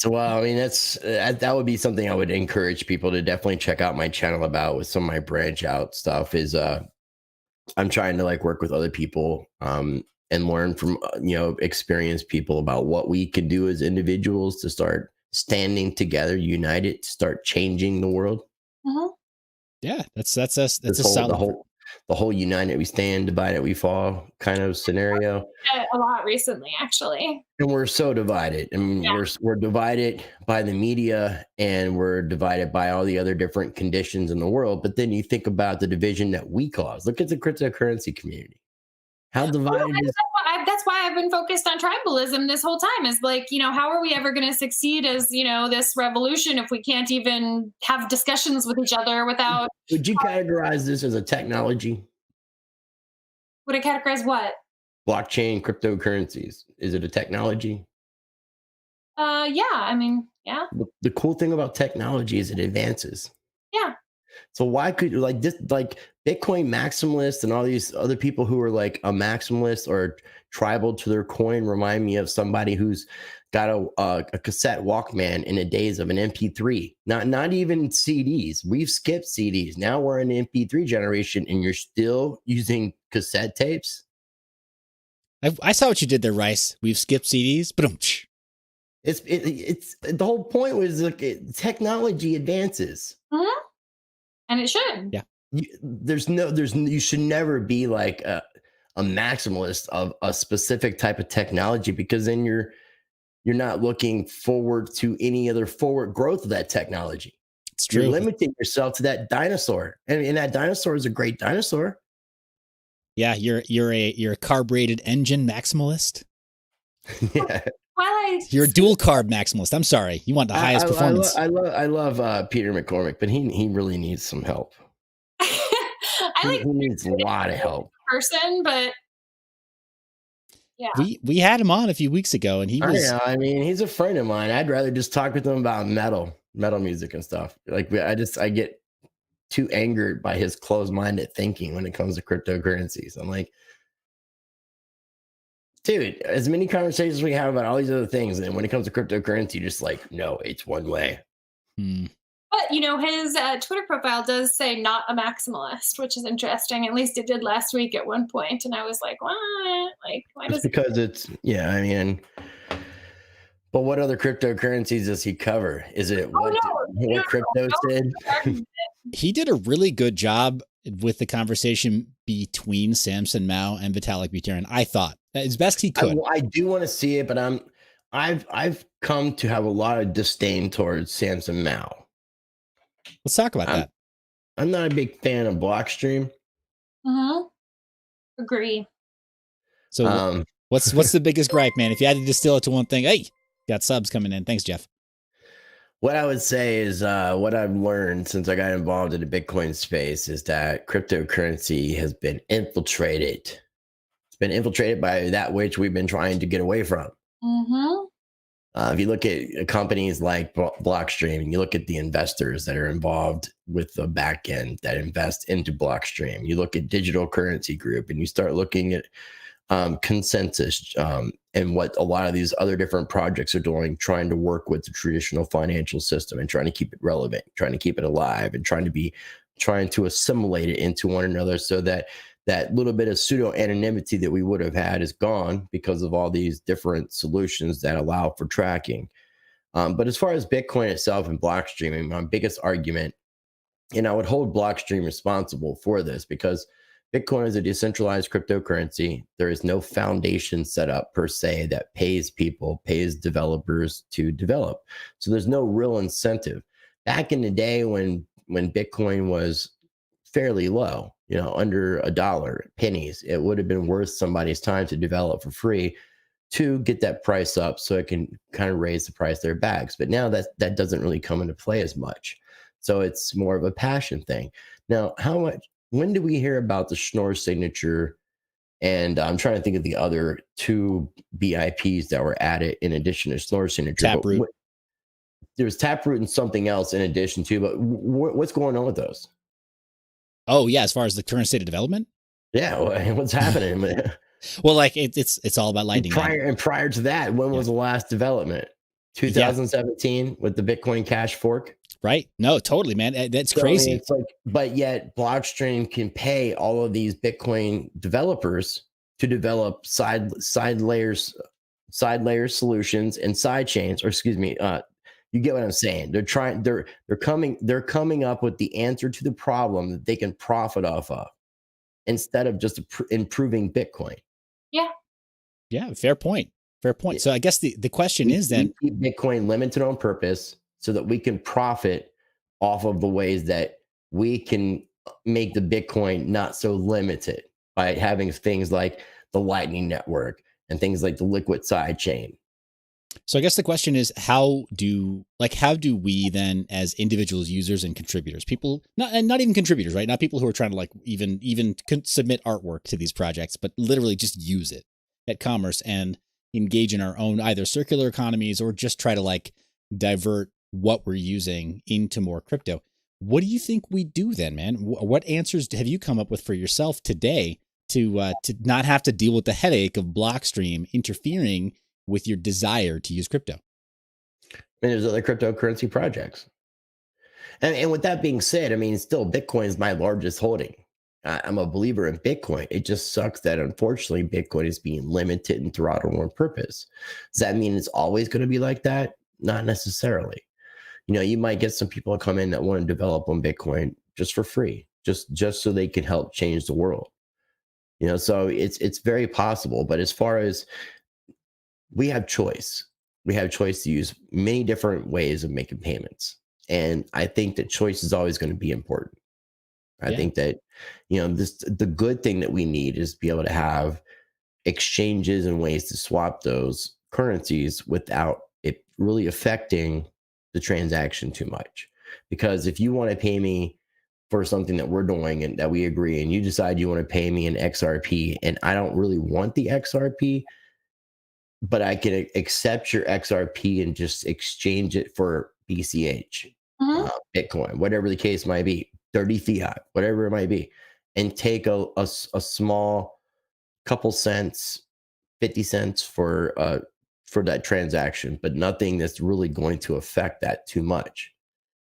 well, I mean, that would be something I would encourage people to definitely check out my channel about with some of my branch out stuff is, I'm trying to like work with other people, and learn from, experienced people about what we can do as individuals to start standing together, united, to start changing the world. Mm-hmm. Yeah, that's us. That's a solid. The whole united we stand, divided we fall kind of scenario. A lot recently, actually. And we're so divided. I mean, we're divided by the media, and we're divided by all the other different conditions in the world. But then you think about the division that we cause. Look at the cryptocurrency community. How divided is. That's why I've been focused on tribalism this whole time, is like, how are we ever going to succeed as, this revolution if we can't even have discussions with each other without. Would you categorize this as a technology? Would I categorize what? Blockchain, cryptocurrencies. Is it a technology? Yeah. I mean, yeah. The cool thing about technology is it advances. Yeah. So why could Bitcoin maximalists and all these other people who are like a maximalist or tribal to their coin remind me of somebody who's got a cassette Walkman in the days of an MP3, not even CDs. We've skipped CDs. Now we're in the MP3 generation, and you're still using cassette tapes. I saw what you did there, Rice. We've skipped CDs, but it's the whole point was technology advances. Mm-hmm. And it should. Yeah. You should never be like a maximalist of a specific type of technology, because then you're not looking forward to any other forward growth of that technology. It's true. You're limiting yourself to that dinosaur, and that dinosaur is a great dinosaur. Yeah, you're a carbureted engine maximalist. Yeah. You're a dual carb maximalist. I'm sorry. You want the highest performance. I love Peter McCormick, but he really needs some help. He needs a lot of help. Person, but yeah. We had him on a few weeks ago, and he was. I mean, he's a friend of mine. I'd rather just talk with him about metal music and stuff. Like I get too angered by his closed-minded thinking when it comes to cryptocurrencies. I'm like, dude, as many conversations we have about all these other things, and when it comes to cryptocurrency, you're just like, no, it's one way. But, his Twitter profile does say not a maximalist, which is interesting. At least it did last week at one point. And I was like, what? Like, why does but what other cryptocurrencies does he cover? Is it what crypto did? He did a really good job with the conversation between Samson Mao and Vitalik Buterin. I thought as best he could. I do want to see it, but I've come to have a lot of disdain towards Samson Mao. Let's talk about that. I'm not a big fan of Blockstream. Agree. So what's the biggest gripe, man? If you had to distill it to one thing, hey, got subs coming in. Thanks, Jeff. What I would say is what I've learned since I got involved in the Bitcoin space is that cryptocurrency has been infiltrated. It's been infiltrated by that which we've been trying to get away from. If you look at companies like Blockstream, and you look at the investors that are involved with the back end that invest into Blockstream, you look at Digital Currency Group, and you start looking at Consensus and what a lot of these other different projects are doing, trying to work with the traditional financial system and trying to keep it relevant, trying to keep it alive, and trying to assimilate it into one another, so that little bit of pseudo anonymity that we would have had is gone because of all these different solutions that allow for tracking. But as far as Bitcoin itself and Blockstream, my biggest argument, and I would hold Blockstream responsible for this, because Bitcoin is a decentralized cryptocurrency. There is no foundation set up per se that pays developers to develop. So there's no real incentive. Back in the day when Bitcoin was fairly low, under $1, pennies, it would have been worth somebody's time to develop for free to get that price up so it can kind of raise the price of their bags. But now that doesn't really come into play as much. So it's more of a passion thing. Now, when do we hear about the Schnorr signature? And I'm trying to think of the other two BIPs that were added in addition to Schnorr signature. Taproot. There's Taproot and something else in addition to, but what's going on with those? Oh yeah, as far as the current state of development. Yeah, what's happening? Well, like it's all about Lightning. And prior to that, when was the last development? 2017 with the Bitcoin Cash fork. Right? No, totally, man. That's crazy. I mean, it's like, but yet Blockstream can pay all of these Bitcoin developers to develop side layers solutions and side chains, or excuse me, you get what I'm saying. They're coming up with the answer to the problem that they can profit off of instead of just improving Bitcoin. Yeah. Yeah, fair point. Fair point. Yeah. So I guess the question is then, we keep Bitcoin limited on purpose so that we can profit off of the ways that we can make the Bitcoin not so limited by having things like the Lightning Network and things like the Liquid sidechain. So I guess the question is, how do we then, as individuals, users, and contributors, people, not even contributors, right? Not people who are trying to like even submit artwork to these projects, but literally just use it at commerce and engage in our own either circular economies or just try to like divert what we're using into more crypto. What do you think we do then, man? What answers have you come up with for yourself today to not have to deal with the headache of Blockstream interfering with your desire to use crypto? I mean, there's other cryptocurrency projects. And with that being said, I mean, still Bitcoin is my largest holding. I'm a believer in Bitcoin. It just sucks that unfortunately Bitcoin is being limited and throttled on purpose. Does that mean it's always going to be like that? Not necessarily. You know, you might get some people that come in that want to develop on Bitcoin just for free, just so they can help change the world. You know, so it's very possible. But as far as we have choice to use many different ways of making payments. And I think that choice is always going to be important. I think that, you know, the good thing that we need is to be able to have exchanges and ways to swap those currencies without it really affecting the transaction too much. Because if you want to pay me for something that we're doing and that we agree, and you decide you want to pay me an XRP, and I don't really want the XRP, but I can accept your XRP and just exchange it for BCH, Bitcoin, whatever the case might be, 30 fiat, whatever it might be, and take a small couple cents, 50 cents for that transaction, but nothing that's really going to affect that too much.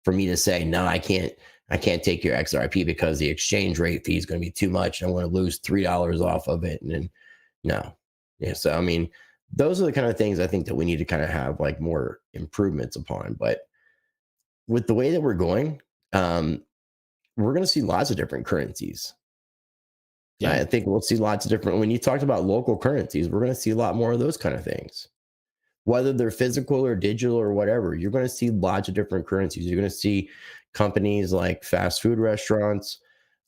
For me to say, no, I can't take your XRP because the exchange rate fee is going to be too much. I want to lose $3 off of it. And then no. Yeah. So, I mean, those are the kind of things I think that we need to kind of have like more improvements upon. But with the way that we're going, we're going to see lots of different currencies. Yeah, I think we'll see lots of different. When you talked about local currencies, we're going to see a lot more of those kind of things. Whether they're physical or digital or whatever, you're going to see lots of different currencies. You're going to see companies like fast food restaurants.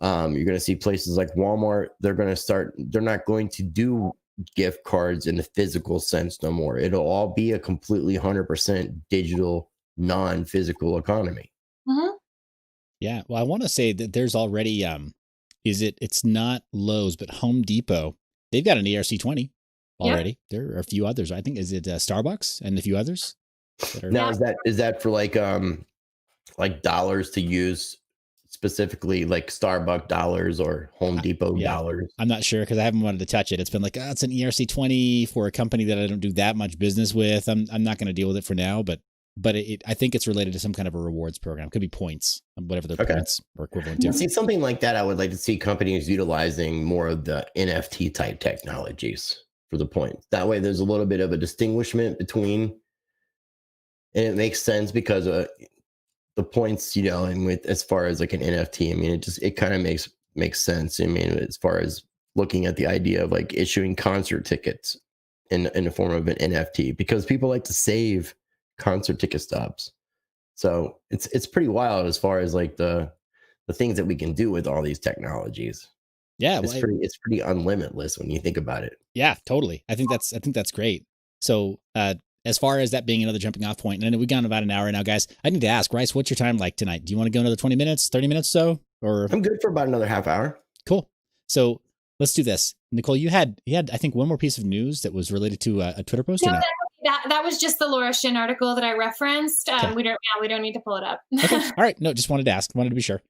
You're going to see places like Walmart. They're not going to do gift cards in the physical sense no more. It'll all be a completely 100% digital, non-physical economy. Mm-hmm. Yeah. Well, I want to say that there's already, it's not Lowe's, but Home Depot. They've got an ERC20 already. Yeah. There are a few others. I think, is it Starbucks and a few others? Now, is that for like dollars to use specifically, like Starbucks dollars or Home Depot dollars? I'm not sure because I haven't wanted to touch it. It's been like, it's an ERC20 for a company that I don't do that much business with. I'm not going to deal with it for now, but I think it's related to some kind of a rewards program. It could be points, whatever their points are equivalent to. See, something like that, I would like to see companies utilizing more of the NFT type technologies for the points. That way there's a little bit of a distinguishment between, and it makes sense because the points, you know, and with as far as like an NFT, I mean, it kind of makes sense. I mean, as far as looking at the idea of like issuing concert tickets in the form of an NFT, because people like to save concert ticket stubs. So it's pretty wild as far as like the things that we can do with all these technologies. Yeah, it's pretty unlimitless when you think about it. Yeah, totally. I think that's great. So as far as that being another jumping off point, and we've gone about an hour now, guys. I need to ask, Rice, what's your time like tonight? Do you want to go another 20 minutes, 30 minutes so? Or I'm good for about another half hour. Cool. So let's do this. Nicole, you had I think one more piece of news that was related to a Twitter post. No, that That was just the Laura Shin article that I referenced. Okay. We don't need to pull it up. Okay. All right. No, just wanted to ask. Wanted to be sure.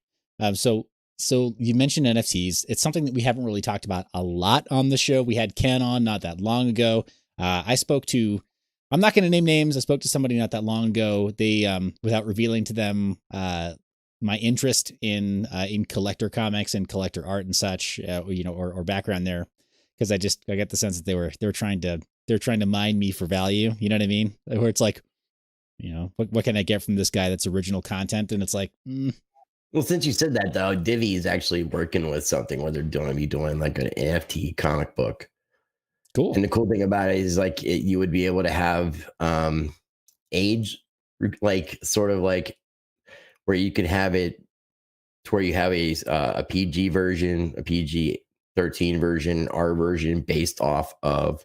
So you mentioned NFTs. It's something that we haven't really talked about a lot on the show. We had Ken on not that long ago. I spoke to, I'm not going to name names. I spoke to somebody not that long ago. They, without revealing to them, my interest in collector comics and collector art and such, or background there, because I get the sense that they're trying to mine me for value. You know what I mean? Where it's like, what can I get from this guy that's original content? And it's like, Well, since you said that though, Divi is actually working with something where they're doing like an NFT comic book. Cool. And the cool thing about it is like you would be able to have age, like sort of like where you could have it to where you have a PG version, a PG-13 version, R version based off of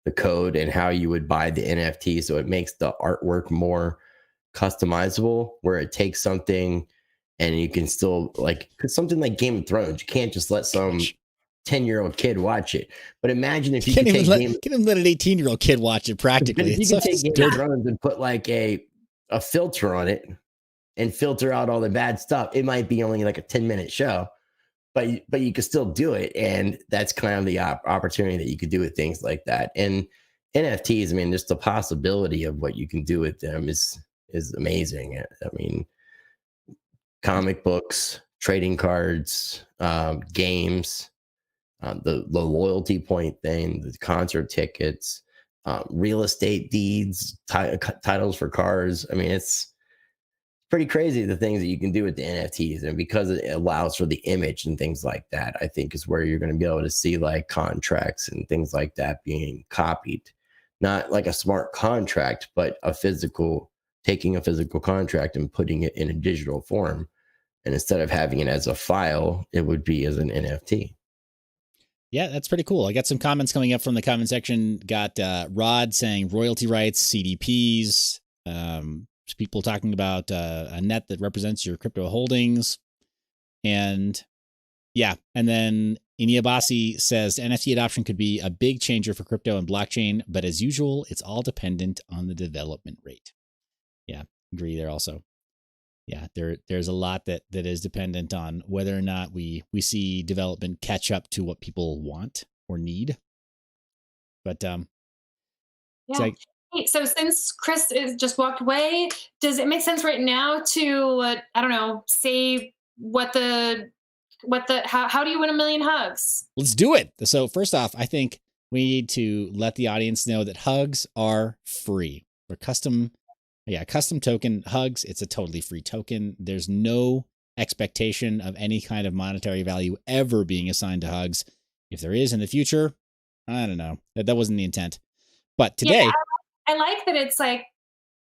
the code and how you would buy the NFT. So it makes the artwork more customizable, where it takes something and you can still because something like Game of Thrones, you can't just let some 10-year-old kid watch it. But imagine if you can't even let an 18-year-old kid watch it practically. If you can take Game of Thrones and put like a filter on it and filter out all the bad stuff, it might be only like a 10-minute show, but you could still do it. And that's kind of the opportunity that you could do with things like that. And NFTs, I mean, just the possibility of what you can do with them is amazing. I mean, comic books, trading cards, games, the loyalty point thing, the concert tickets, real estate deeds, titles for cars. I mean, it's pretty crazy the things that you can do with the NFTs. And because it allows for the image and things like that, I think is where you're going to be able to see like contracts and things like that being copied. Not like a smart contract, but taking a physical contract and putting it in a digital form. And instead of having it as a file, it would be as an NFT. Yeah, that's pretty cool. I got some comments coming up from the comment section. Got Rod saying royalty rights, CDPs, people talking about a net that represents your crypto holdings. And yeah, and then Iniabasi says NFT adoption could be a big changer for crypto and blockchain, but as usual, it's all dependent on the development rate. Yeah, agree there also. Yeah, there's a lot that is dependent on whether or not we see development catch up to what people want or need. But yeah. So since Chris is just walked away, does it make sense right now to I don't know, say how do you win 1 million hugs? Let's do it. So first off, I think we need to let the audience know that hugs are free. They're custom token hugs. It's a totally free token. There's no expectation of any kind of monetary value ever being assigned to hugs. If there is in the future, I don't know. That wasn't the intent. But today, I like that it's like,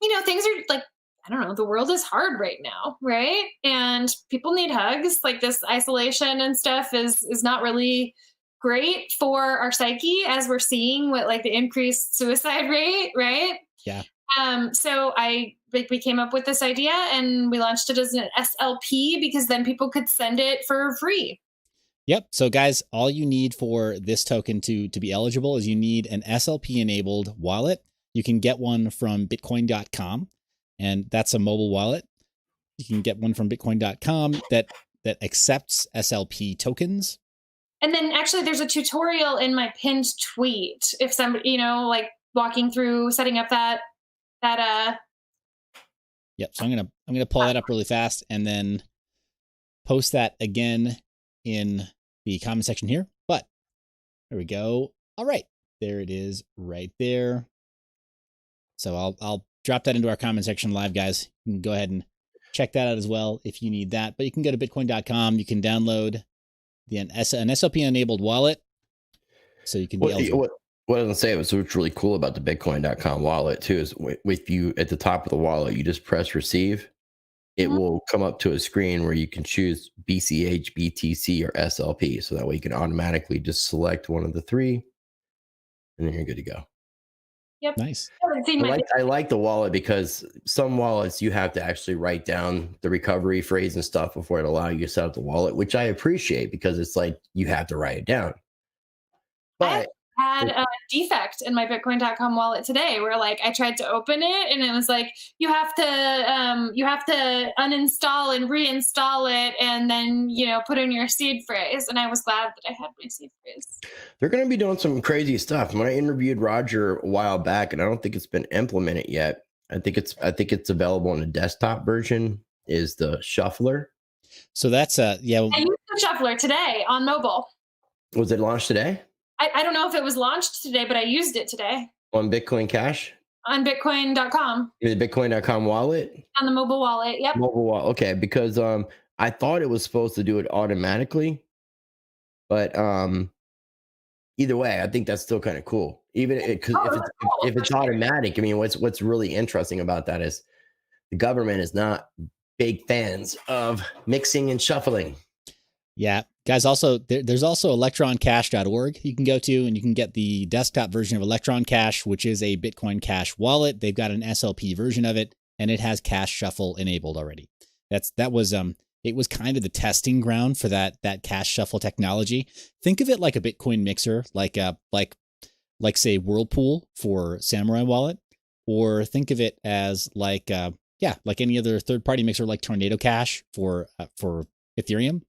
things are like, I don't know, the world is hard right now, right? And people need hugs. Like this isolation and stuff is not really great for our psyche, as we're seeing with like the increased suicide rate, right? Yeah. So we came up with this idea and we launched it as an SLP because then people could send it for free. Yep. So guys, all you need for this token to be eligible is you need an SLP enabled wallet. You can get one from bitcoin.com, and that's a mobile wallet. You can get one from bitcoin.com that accepts SLP tokens. And then actually there's a tutorial in my pinned tweet. If somebody, like walking through setting up that Yep. So I'm gonna pull that up really fast and then post that again in the comment section here. But there we go. All right, there it is right there. So I'll drop that into our comment section live, guys. You can go ahead and check that out as well if you need that. But you can go to bitcoin.com. You can download an SLP enabled wallet, so you can be eligible. What I was going to say, what's really cool about the bitcoin.com wallet too is with you at the top of the wallet, you just press receive. It will come up to a screen where you can choose BCH, BTC, or SLP. So that way you can automatically just select one of the three and then you're good to go. Yep. Nice. I like the wallet because some wallets you have to actually write down the recovery phrase and stuff before it allows you to set up the wallet, which I appreciate because it's like you have to write it down. But I had defect in my Bitcoin.com wallet today where like I tried to open it and it was like, you have to uninstall and reinstall it and then, put in your seed phrase. And I was glad that I had my seed phrase. They're going to be doing some crazy stuff. When I interviewed Roger a while back, and I don't think it's been implemented yet. I think it's available in the desktop version, is the shuffler. So that's I used the shuffler today on mobile. Was it launched today? I don't know if it was launched today, but I used it today. On Bitcoin Cash? On Bitcoin.com. The Bitcoin.com wallet? On the mobile wallet, yep. Mobile wallet, okay. Because I thought it was supposed to do it automatically. But either way, I think that's still kind of cool. Even if it's automatic, I mean, what's really interesting about that is the government is not big fans of mixing and shuffling. Yeah, guys. Also, there's also electroncash.org you can go to, and you can get the desktop version of Electron Cash, which is a Bitcoin Cash wallet. They've got an SLP version of it, and it has Cash Shuffle enabled already. It was kind of the testing ground for that Cash Shuffle technology. Think of it like a Bitcoin mixer, like say Whirlpool for Samurai Wallet, or think of it as like any other third-party mixer like Tornado Cash for Ethereum.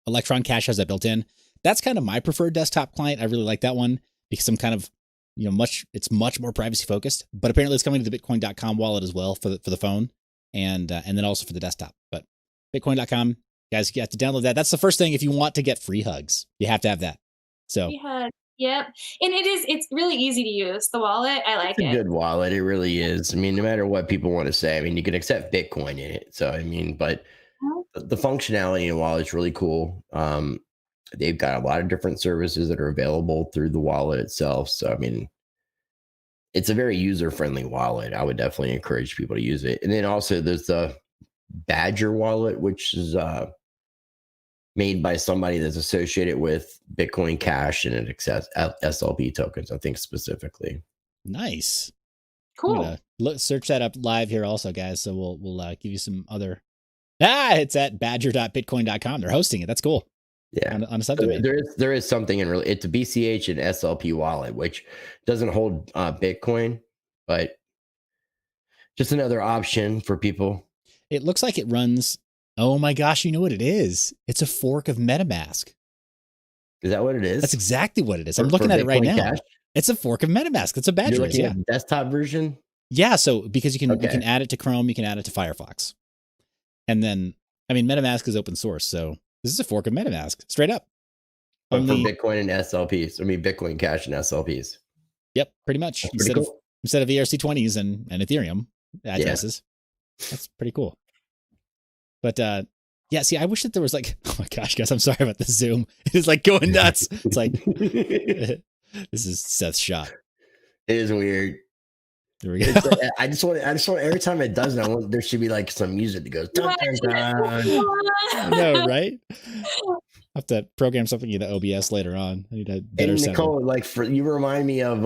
Electron Cash has that built in. That's kind of my preferred desktop client. I really like that one because I'm kind of, it's much more privacy focused, but apparently it's coming to the Bitcoin.com wallet as well for the phone and then also for the desktop. But Bitcoin.com, guys, you have to download that. That's the first thing. If you want to get free hugs, you have to have that. So free hugs. Yep. And it's really easy to use, the wallet. I like it. It's a good wallet. It really is. I mean, no matter what people want to say, I mean, you can accept Bitcoin in it. So, I mean, but the functionality in the wallet is really cool. They've got a lot of different services that are available through the wallet itself. So, I mean, it's a very user-friendly wallet. I would definitely encourage people to use it. And then also there's the Badger wallet, which is made by somebody that's associated with Bitcoin Cash and it accepts SLP tokens, I think specifically. Nice. Cool. Search that up live here also, guys. So we'll give you some other. It's at badger.bitcoin.com. They're hosting it. That's cool. Yeah. On a subdomain. There is something it's a BCH and SLP wallet, which doesn't hold Bitcoin, but just another option for people. It looks like it runs. Oh my gosh, you know what it is? It's a fork of MetaMask. Is that what it is? That's exactly what it is. I'm looking at it right now. Cash? It's a fork of MetaMask. It's a Badger. You're looking at the desktop version? Yeah, so because you can add it to Chrome, you can add it to Firefox. And then, I mean, MetaMask is open source, so this is a fork of MetaMask, straight up. But for Bitcoin and SLPs. I mean, Bitcoin Cash and SLPs. Yep, pretty much. Instead of ERC20s and Ethereum addresses. Yeah. That's pretty cool. But yeah, see, I wish that there was like, oh my gosh, guys, I'm sorry about the Zoom. It is like going nuts. It's like, this is Seth's shot. It is weird. There we go. I just want every time it does it, there should be like some music that goes. Dun, dun, dun. I know, right? I'll have to program something into OBS later on. I need a better sound. Nicole, like you remind me of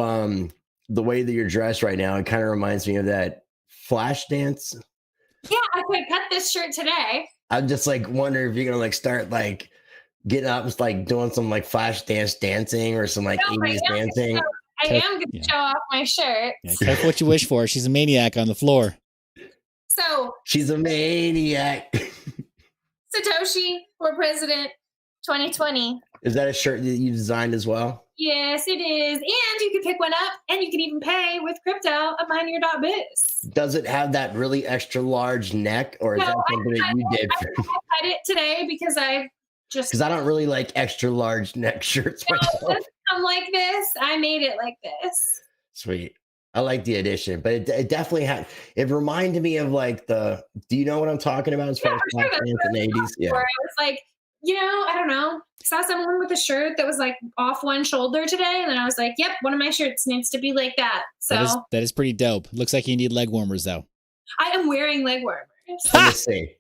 the way that you're dressed right now. It kind of reminds me of that flash dance. Yeah, I could cut this shirt today. I'm just like wondering if you're gonna like start like getting up and like doing some like flash dancing or some like 80s dancing. I am going to show off my shirt. Yeah, careful what you wish for. She's a maniac on the floor. So she's a maniac. Satoshi for President 2020. Is that a shirt that you designed as well? Yes, it is. And you can pick one up and you can even pay with crypto at MineYour.Biz. Does it have that really extra large neck or is that something that you did? I cut it today because because I don't really like extra large neck shirts myself. I'm like this. I made it like this. Sweet. I like the addition, but it definitely had. It reminded me of like do you know what I'm talking about as far as in the 80s? Yeah. Where I was like, I don't know. Saw someone with a shirt that was like off one shoulder today, and then I was like, yep, one of my shirts needs to be like that. So that is pretty dope. Looks like you need leg warmers though. I am wearing leg warmers. Let me see.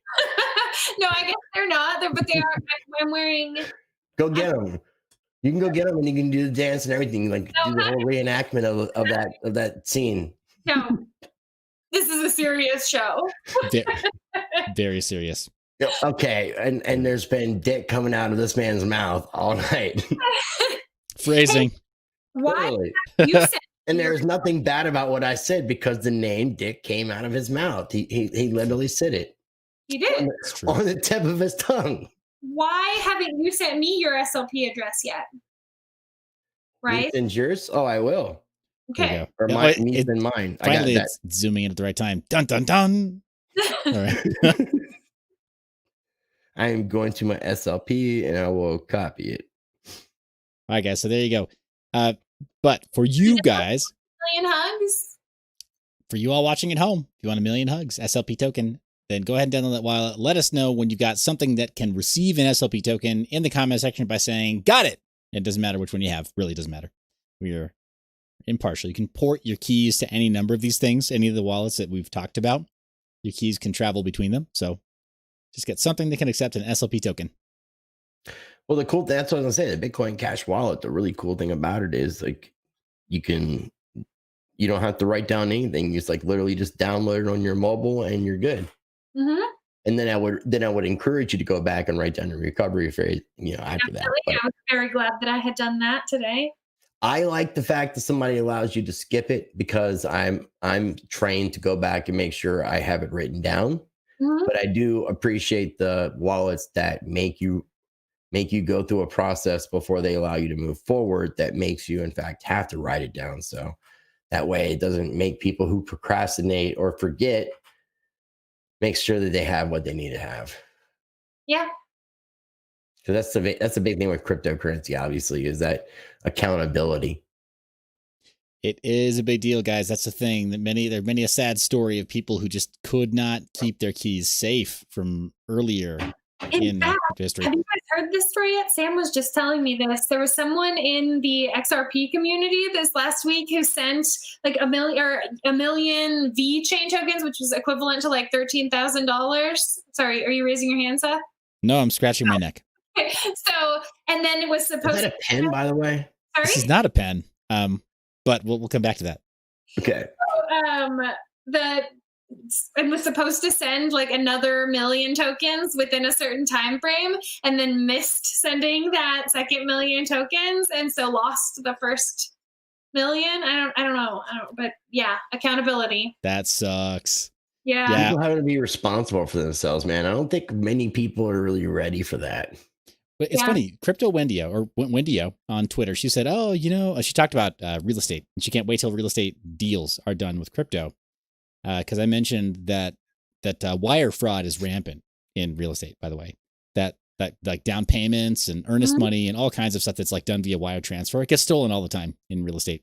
No, I guess they're not. But they are. I'm wearing. Go get them. You can go get them and you can do the dance and everything, like do the whole reenactment of that scene. No, this is a serious show. Very serious. Okay, and there's been dick coming out of this man's mouth all night. Phrasing. Why Literally. you sent And your- there's nothing bad about what I said because the name Dick came out of his mouth. He literally said it you did? on the tip of his tongue. Why haven't you sent me your SLP address yet? Right? And yours? Oh, I will. There you Okay. go. Or Yeah, my well, me and mine. I got Finally, that. it's zooming in at the right time. Dun dun dun. All right. I am going to my SLP and I will copy it. All right, guys. So there you go. But for you guys, Million hugs. for you all watching at home, if you want a million hugs, SLP token, then go ahead and download that wallet. Let us know when you've got something that can receive an SLP token in the comment section by saying, got it. It doesn't matter which one you have. Really doesn't matter. We are impartial. You can port your keys to any number of these things, any of the wallets that we've talked about. Your keys can travel between them. So just get something that can accept an SLP token. Well, that's what I was gonna say. The Bitcoin Cash wallet, the really cool thing about it is like you don't have to write down anything. It's like literally just download it on your mobile and you're good. Mm-hmm. And then I would encourage you to go back and write down your recovery phrase, after that. But I was very glad that I had done that today. I like the fact that somebody allows you to skip it because I'm trained to go back and make sure I have it written down. Mm-hmm. But I do appreciate the wallets that make you go through a process before they allow you to move forward that makes you in fact have to write it down. So that way it doesn't make people who procrastinate or forget, make sure that they have what they need to have. Yeah. So that's the big thing with cryptocurrency, obviously, is that accountability. It is a big deal, guys. That's the thing. There's many a sad story of people who just could not keep their keys safe from earlier in fact, history. have you guys heard this story yet? Sam was just telling me this. There was someone in the XRP community this last week who sent like a million V chain tokens, which was equivalent to like $13,000. Sorry, are you raising your hand, Seth? No, I'm scratching my neck. So, and then it was supposed Is that a pen, by the way? Sorry? This is not a pen. But we'll come back to that. Okay. It was supposed to send like another million tokens within a certain time frame, and then missed sending that second million tokens, and so lost the first million. I don't know, but yeah, accountability. That sucks. Yeah. People have to be responsible for themselves, man. I don't think many people are really ready for that. But it's funny, Crypto Wendio on Twitter, she said, she talked about real estate, and she can't wait till real estate deals are done with crypto. Because I mentioned that wire fraud is rampant in real estate, by the way. That like down payments and earnest money and all kinds of stuff that's like done via wire transfer. It gets stolen all the time in real estate.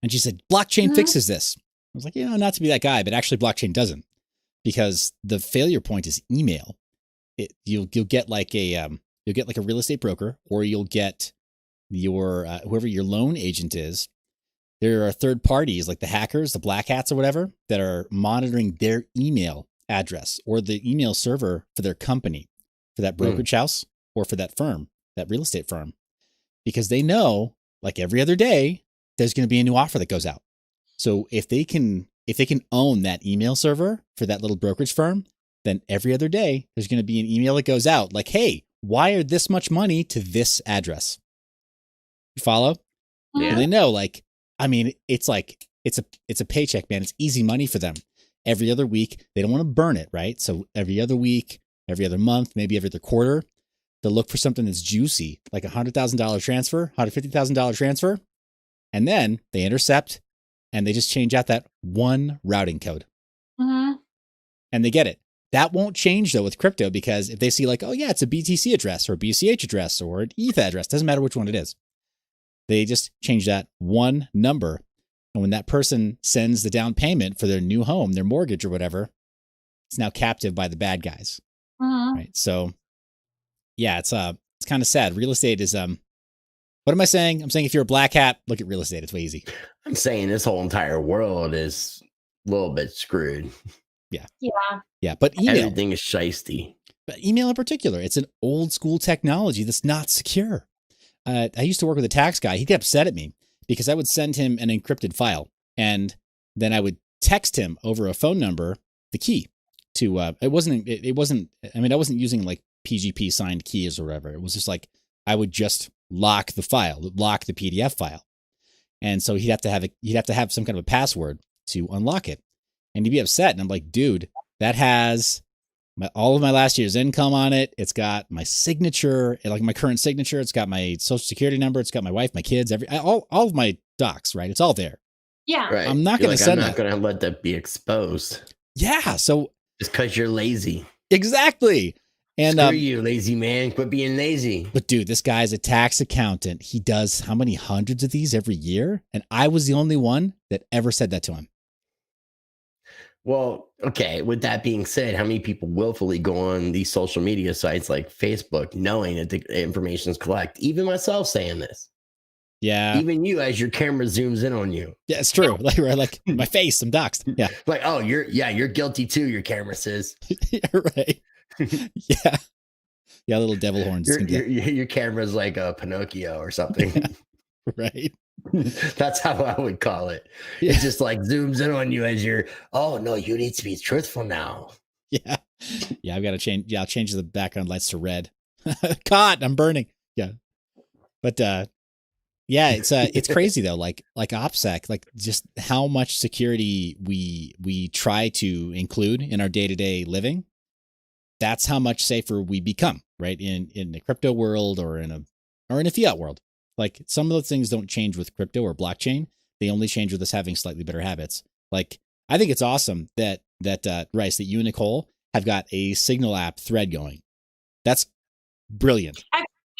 And she said, blockchain fixes this. I was like, not to be that guy, but actually blockchain doesn't. Because the failure point is email. You'll get like a real estate broker, or you'll get your whoever your loan agent is. There are third parties like the hackers, the black hats or whatever, that are monitoring their email address or the email server for their company, for that brokerage house or for that firm, that real estate firm, because they know, like every other day, there's going to be a new offer that goes out. So if they can own that email server for that little brokerage firm, then every other day there's going to be an email that goes out like, hey, wire this much money to this address. You follow? Yeah. And they know, like, I mean, it's like, it's a paycheck, man. It's easy money for them. Every other week, they don't want to burn it, right? So every other week, every other month, maybe every other quarter, they'll look for something that's juicy, like $100,000 transfer, $150,000 transfer. And then they intercept and they just change out that one routing code. Mm-hmm. And they get it. That won't change though with crypto, because if they see like, oh yeah, it's a BTC address or a BCH address or an ETH address, doesn't matter which one it is. They just change that one number. And when that person sends the down payment for their new home, their mortgage or whatever, it's now captive by the bad guys. Mm-hmm. Right. So yeah, it's kind of sad. Real estate is, what am I saying? I'm saying if you're a black hat, look at real estate. It's way easy. I'm saying this whole entire world is a little bit screwed. Yeah. Yeah. But email. Everything is shiesty. But email in particular, it's an old school technology that's not secure. I used to work with a tax guy. He'd get upset at me because I would send him an encrypted file, and then I would text him over a phone number the key to. I wasn't using like PGP signed keys or whatever. It was just like I would just lock the file, lock the PDF file, And so he'd have to have some kind of a password to unlock it. And he'd be upset. And I'm like, dude, that has all of my last year's income on it. It's got my signature, like my current signature. It's got my social security number. It's got my wife, my kids, all of my docs, right? It's all there. Yeah. Right. I'm not going to send that. I'm not going to let that be exposed. Yeah. So just because you're lazy. Exactly. And screw you, lazy man. Quit being lazy. But dude, this guy's a tax accountant. He does how many hundreds of these every year? And I was the only one that ever said that to him. Well, okay. With that being said, how many people willfully go on these social media sites like Facebook knowing that the information is collect? Even myself saying this. Yeah. Even you, as your camera zooms in on you. Yeah, it's true. Like my face, I'm doxxed. Yeah. Like, oh, you're guilty too. Your camera says. Yeah, right. Yeah. Yeah, little devil horns. Your camera's like a Pinocchio or something. Yeah, right. That's how I would call it. Yeah. It just like zooms in on you as you're, oh no, you need to be truthful now. Yeah. Yeah, I've got to change. Yeah, I'll change the background lights to red. Caught, I'm burning. Yeah. But yeah, it's crazy though. Like OPSEC, like just how much security we try to include in our day-to-day living. That's how much safer we become, right? In the crypto world or in a fiat world. Like some of the things don't change with crypto or blockchain. They only change with us having slightly better habits. Like I think it's awesome that Rice, that you and Nicole have got a Signal app thread going. That's brilliant.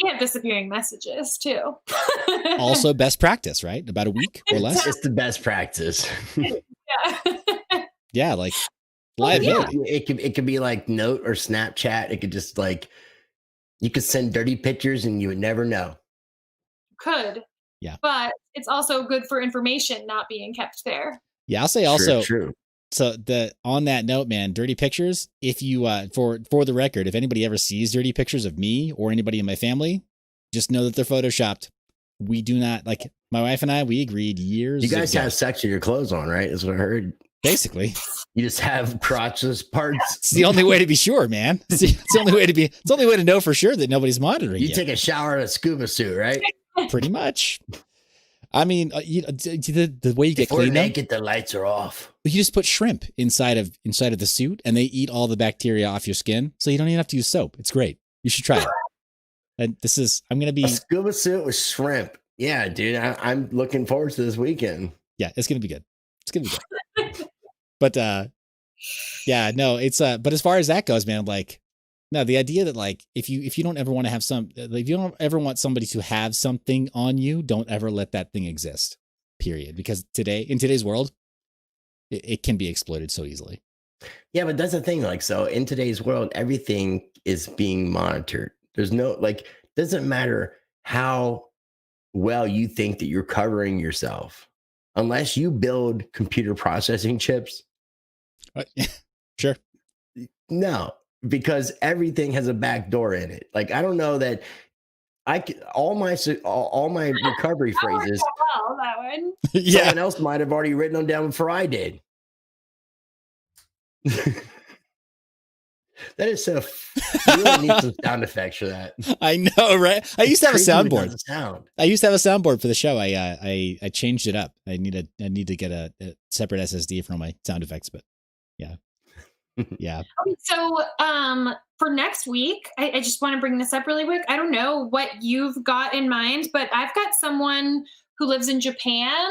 We have disappearing messages too. Also best practice, right? About a week or less. It's the best practice. Yeah. Yeah, like liability. Yeah. It could be like Note or Snapchat. It could just like you could send dirty pictures and you would never know. Could. Yeah. But it's also good for information not being kept there. Yeah, I'll say also true. So on that note, man, dirty pictures, if you for the record, if anybody ever sees dirty pictures of me or anybody in my family, just know that they're photoshopped. We do not, like my wife and I, we agreed years ago. You guys have sex with your clothes on, right? That's what I heard. Basically. You just have crotchless parts. It's the only way to be sure, man. It's the only way to know for sure that nobody's monitoring you. You take a shower in a scuba suit, right? Pretty much. I mean, the way you get clean naked, the lights are off. You just put shrimp inside of the suit, and they eat all the bacteria off your skin, so you don't even have to use soap. It's great. You should try it. And I'm gonna be a scuba suit with shrimp. Yeah, dude, I'm looking forward to this weekend. Yeah, it's gonna be good. It's gonna be good. But yeah, no, it's but as far as that goes, man, like. No, the idea that like if you don't ever want to have if you don't ever want somebody to have something on you, don't ever let that thing exist. Period. Because in today's world, it can be exploited so easily. Yeah, but that's the thing. Like, so in today's world, everything is being monitored. There's no doesn't matter how well you think that you're covering yourself, unless you build computer processing chips. Sure. No. Because everything has a back door in it. Like I don't know that all my recovery phrases. Well, that one. Yeah. Someone else might have already written them down before I did. That is so. You really need some sound effects for that. I know, right? I used to have a soundboard. Sound. I used to have a soundboard for the show. I changed it up. I need to get a separate SSD for all my sound effects, but yeah. Yeah. So for next week, I just want to bring this up really quick. I don't know what you've got in mind, but I've got someone who lives in Japan,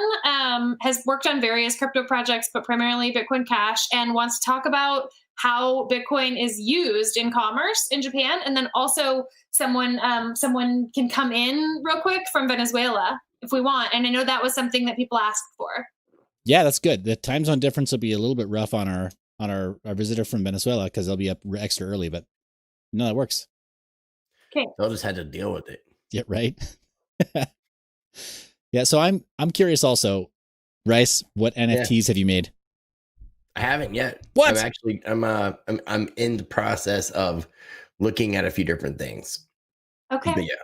has worked on various crypto projects, but primarily Bitcoin Cash, and wants to talk about how Bitcoin is used in commerce in Japan. And then also someone can come in real quick from Venezuela if we want. And I know that was something that people asked for. Yeah, that's good. The time zone difference will be a little bit rough on our visitor from Venezuela because they'll be up extra early, but no, that works. Okay. They'll just have to deal with it. Yeah, right. Yeah, so I'm curious also, Rice, what NFTs have you made? I haven't yet. What? I'm in the process of looking at a few different things. Okay. But yeah.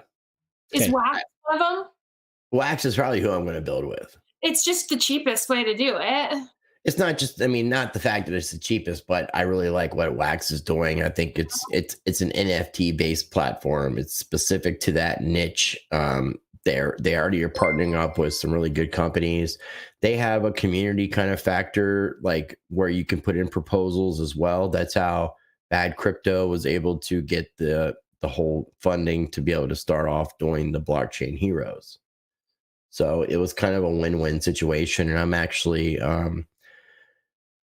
Is Wax one of them? Wax is probably who I'm going to build with. It's just the cheapest way to do it. It's not just, not the fact that it's the cheapest, but I really like what Wax is doing. I think it's an NFT based platform. It's specific to that niche that they already are partnering up with some really good companies. They have a community kind of factor, like where you can put in proposals as well. That's how Bad Crypto was able to get the whole funding to be able to start off doing the Blockchain Heroes. So it was kind of a win-win situation. And I'm actually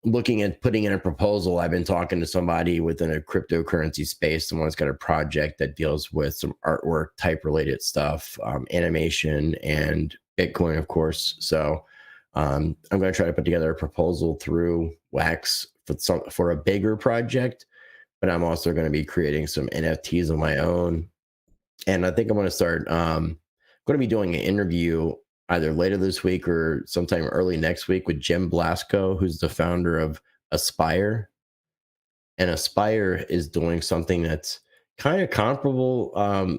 looking at putting in a proposal. I've been talking to somebody within a cryptocurrency space. Someone's got a project that deals with some artwork type related stuff, animation and Bitcoin, of course. So I'm going to try to put together a proposal through Wax for a bigger project, but I'm also going to be creating some NFTs of my own. And I think I'm going to start, going to be doing an interview either later this week or sometime early next week with Jim Blasco, who's the founder of Aspire. And Aspire is doing something that's kind of comparable.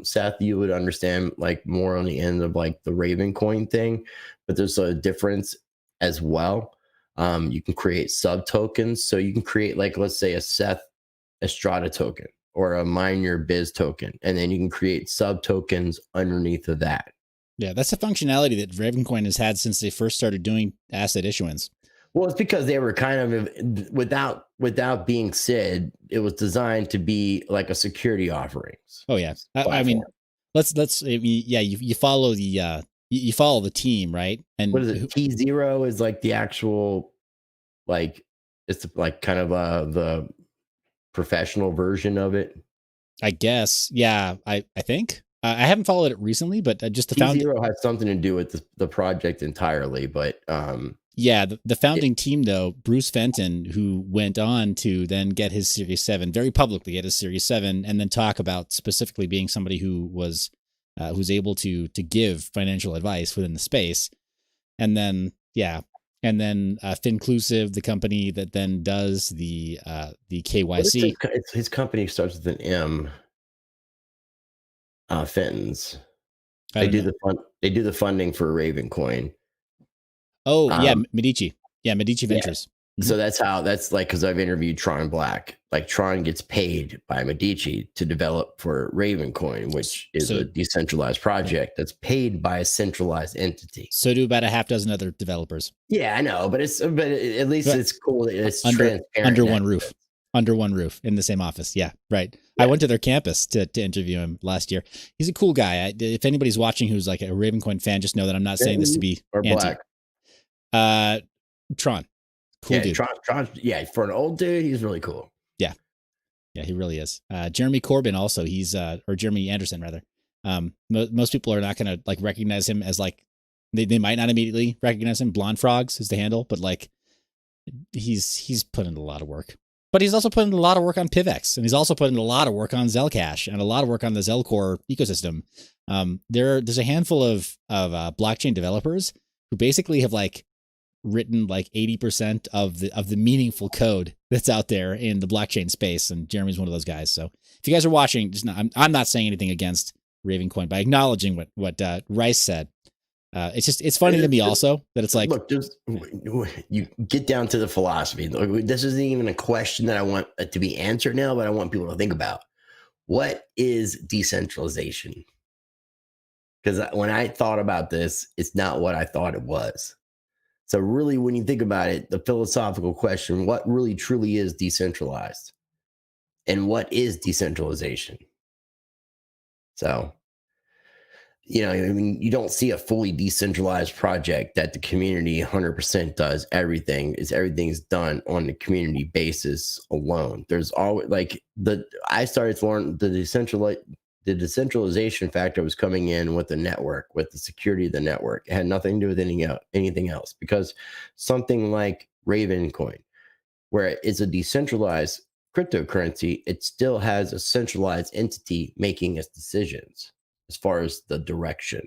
Seth, you would understand like more on the end of like the Ravencoin thing, but there's a difference as well. You can create sub tokens. So you can create like, let's say a Seth Estrada token or a MineYour.Biz token. And then you can create sub tokens underneath of that. Yeah, that's a functionality that Ravencoin has had since they first started doing asset issuance. Well, it's because they were kind of without being SID, it was designed to be like a security offerings. Oh yeah, I mean, you follow the you follow the team, right? And what is it? T0 is like the actual, like it's like kind of the professional version of it. I guess, yeah. I think. I haven't followed it recently, but just the T0 has something to do with the project entirely. But yeah, the founding team, though, Bruce Fenton, who went on to then get his Series 7 very publicly, get his Series 7, and then talk about specifically being somebody who was who's able to give financial advice within the space. And then, Finclusive, the company that then does the KYC. His company starts with an M. Fenton's. They do the funding for Ravencoin. Oh yeah, Medici. Yeah, Medici Ventures. Yeah. So that's like, because I've interviewed Tron Black. Like Tron gets paid by Medici to develop for Ravencoin, which is a decentralized project that's paid by a centralized entity. So do about a half dozen other developers. Yeah, I know, but at least it's cool that it's transparent under one roof. Under one roof in the same office. Yeah, right. Yeah. I went to their campus to interview him last year. He's a cool guy. If anybody's watching who's like a Ravencoin fan, just know that I'm not saying this to be anti. Black. Tron. Cool dude. Tron, yeah, for an old dude, he's really cool. Yeah. Yeah, he really is. Jeremy Corbyn also, or Jeremy Anderson rather. Most people are not going to like recognize him as like, they might not immediately recognize him. Blonde Frogs is the handle, but like he's put in a lot of work. But he's also put in a lot of work on PivX, and he's also put in a lot of work on Zellcash and a lot of work on the Zellcore ecosystem. There's a handful of blockchain developers who basically have like written like 80% of the meaningful code that's out there in the blockchain space, and Jeremy's one of those guys. So if you guys are watching, I'm not saying anything against Ravencoin by acknowledging what Rice said. It's funny to me also that it's like, look, you get down to the philosophy. This isn't even a question that I want to be answered now, but I want people to think about what is decentralization? Because when I thought about this, it's not what I thought it was. So really, when you think about it, the philosophical question, what really truly is decentralized? And what is decentralization? So, I mean, you don't see a fully decentralized project that the community 100% does everything. Everything's done on the community basis alone. There's always I started to learn the decentralization factor was coming in with the network, with the security of the network. It had nothing to do with anything else, because something like Ravencoin, where it's a decentralized cryptocurrency, it still has a centralized entity making its decisions as far as the direction.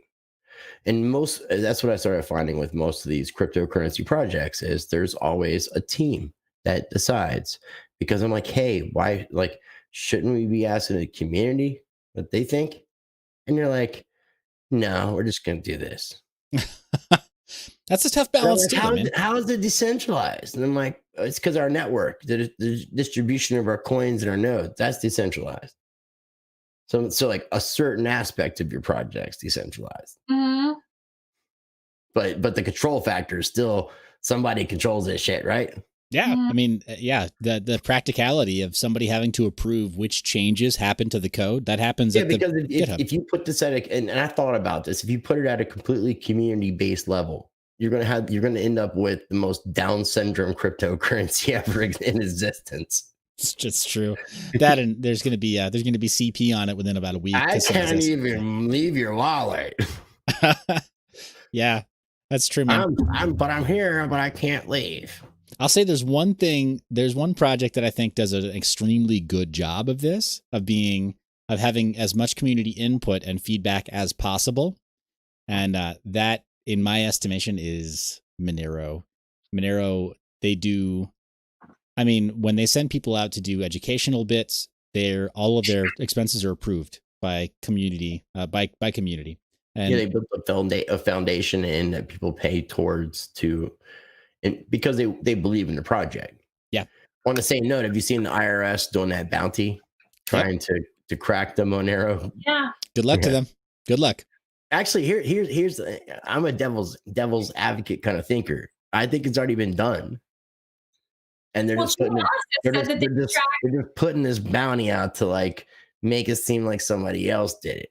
And that's what I started finding with most of these cryptocurrency projects is there's always a team that decides, because I'm like, hey, why, shouldn't we be asking the community what they think? And you're like, no, we're just going to do this. That's a tough balance. How is it decentralized? And I'm like, it's because our network, the distribution of our coins and our nodes, that's decentralized. So like a certain aspect of your project's decentralized. Mm-hmm. but the control factor is still somebody controls this shit, right? Yeah. I mean, yeah, the practicality of somebody having to approve which changes happen to the code, that happens at the because GitHub. if you put this at and I thought about this, if you put it at a completely community-based level, you're gonna end up with the most Down syndrome cryptocurrency ever in existence. It's just true. That and there's gonna be CP on it within about a week. I can't even leave your wallet. Yeah, that's true, man. I'm here, but I can't leave. I'll say there's one project that I think does an extremely good job of this, of having as much community input and feedback as possible. And that, in my estimation, is Monero. Monero, when they send people out to do educational bits, all of their expenses are approved by community, by community. And they built a foundation in that people pay towards because they believe in the project. Yeah. On the same note, have you seen the IRS doing that bounty, trying to crack the Monero? Yeah. Good luck to them. Good luck. Actually, here's I'm a devil's advocate kind of thinker. I think it's already been done, and they're just putting this bounty out to like make it seem like somebody else did it.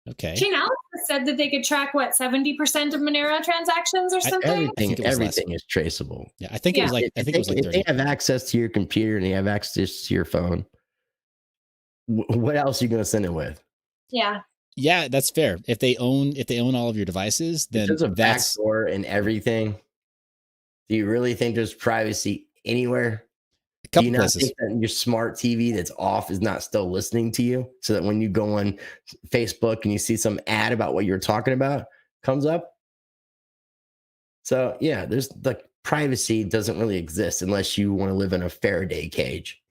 Okay. Gene Alice said that they could track 70% of Monero transactions or something. Everything is traceable. Yeah, I think it was like 30. If they have access to your computer and they have access to your phone, what else are you going to send it with? Yeah. Yeah, that's fair. If they own all of your devices, then there's a backdoor and everything. Do you really think there's privacy anywhere? A couple Do you not places. think that your smart TV that's off is not still listening to you, so that when you go on Facebook and you see some ad about what you're talking about comes up? So yeah, there's privacy doesn't really exist unless you want to live in a Faraday cage.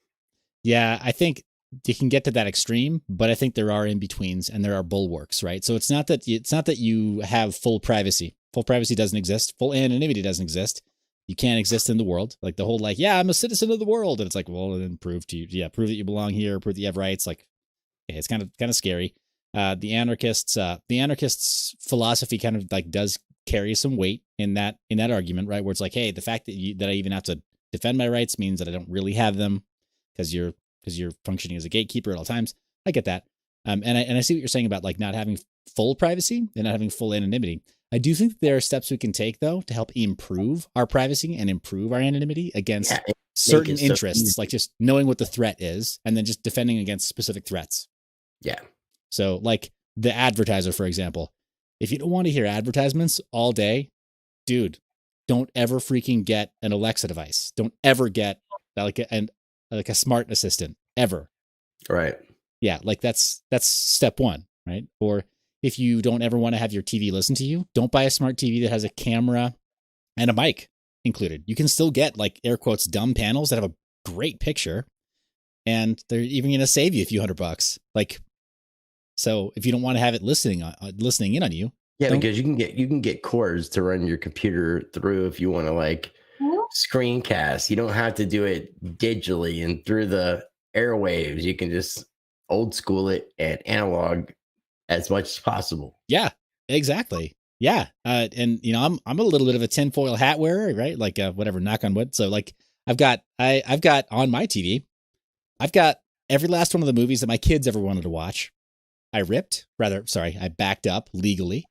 Yeah, I think you can get to that extreme, but I think there are in-betweens and there are bulwarks, right? So it's not that you have full privacy. Full privacy doesn't exist. Full anonymity doesn't exist. You can't exist in the world. Like the whole I'm a citizen of the world. And it's like, well, then prove that you belong here, prove that you have rights. Like, okay, it's kind of scary. The anarchists' philosophy kind of like does carry some weight in that argument, right? Where it's like, hey, the fact that I even have to defend my rights means that I don't really have them because you're functioning as a gatekeeper at all times. I get that. And I see what you're saying about like not having full privacy and not having full anonymity. I do think there are steps we can take though to help improve our privacy and improve our anonymity against certain interests, like just knowing what the threat is and then just defending against specific threats. Yeah. So like the advertiser, for example, if you don't want to hear advertisements all day, dude, don't ever freaking get an Alexa device. Don't ever get like a smart assistant ever. Right. Yeah. Like that's step one. Right. Or if you don't ever want to have your TV listen to you, don't buy a smart TV that has a camera and a mic included. You can still get like air quotes dumb panels that have a great picture and they're even going to save you a few $100. Like, so if you don't want to have it listening in on you. Yeah. Because you can get cords to run your computer through if you want to like screencast. You don't have to do it digitally and through the airwaves. You can just old school it and analog as much as possible. Yeah, exactly. Yeah. And you know, I'm a little bit of a tinfoil hat wearer, right? Like whatever, knock on wood. So like I've got on my TV, I've got every last one of the movies that my kids ever wanted to watch. I backed up legally,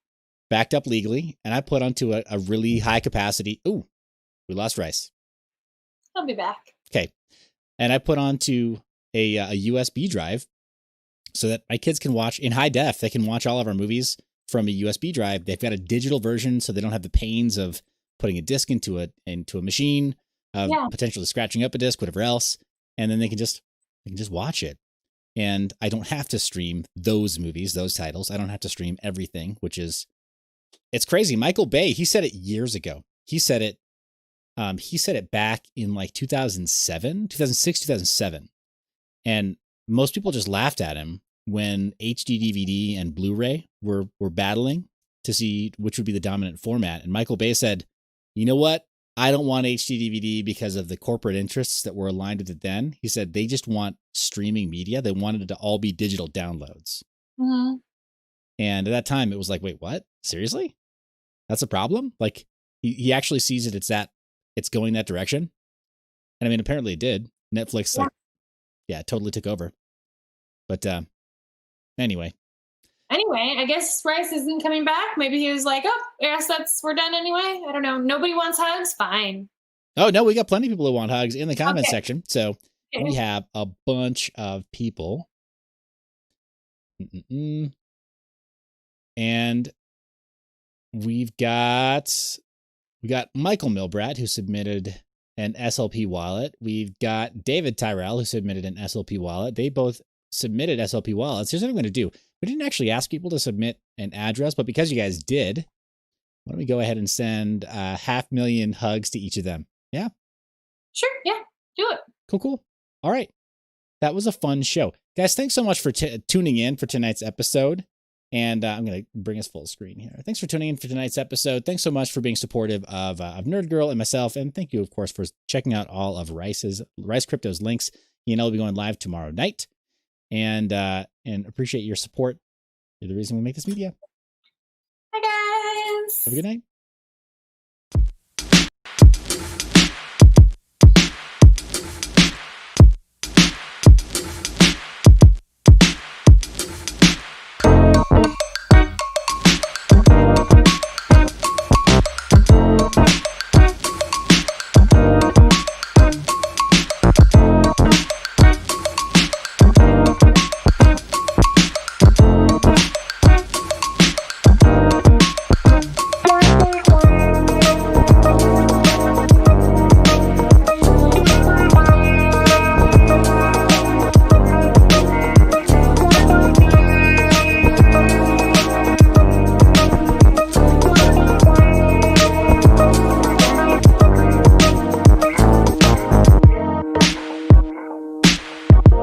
and I put onto a really high capacity. Ooh, we lost Rice. I'll be back. Okay. And I put onto a USB drive so that my kids can watch in high def. They can watch all of our movies from a USB drive. They've got a digital version, so they don't have the pains of putting a disc into a machine, potentially scratching up a disc, whatever else. And then they can just watch it. And I don't have to stream those movies, those titles. I don't have to stream everything, it's crazy. Michael Bay, he said it years ago. He said it back in like 2006, 2007. And most people just laughed at him when HD DVD and Blu-ray were battling to see which would be the dominant format. And Michael Bay said, you know what? I don't want HD DVD because of the corporate interests that were aligned with it then. He said they just want streaming media. They wanted it to all be digital downloads. Mm-hmm. And at that time, it was like, wait, what? Seriously? That's a problem. Like he actually sees it's going that direction. And I mean, apparently it did. Netflix, totally took over. But anyway, I guess Rice isn't coming back. Maybe he was like, oh, I guess we're done anyway. I don't know. Nobody wants hugs. Fine. Oh, no, we got plenty of people who want hugs in the comment section. So we have a bunch of people. And we got Michael Milbrat, who submitted an SLP wallet. We've got David Tyrell, who submitted an SLP wallet. They both submitted SLP wallets. Here's what I'm going to do. We didn't actually ask people to submit an address, but because you guys did, why don't we go ahead and send 500,000 hugs to each of them? Yeah? Sure. Yeah. Do it. Cool. All right. That was a fun show. Guys, thanks so much for tuning in for tonight's episode. And I'm going to bring us full screen here. Thanks for tuning in for tonight's episode. Thanks so much for being supportive of Nerd Girl and myself. And thank you, of course, for checking out all of Rice Crypto's links. I'll be going live tomorrow night. And appreciate your support. You're the reason we make this media. Hi, guys. Have a good night.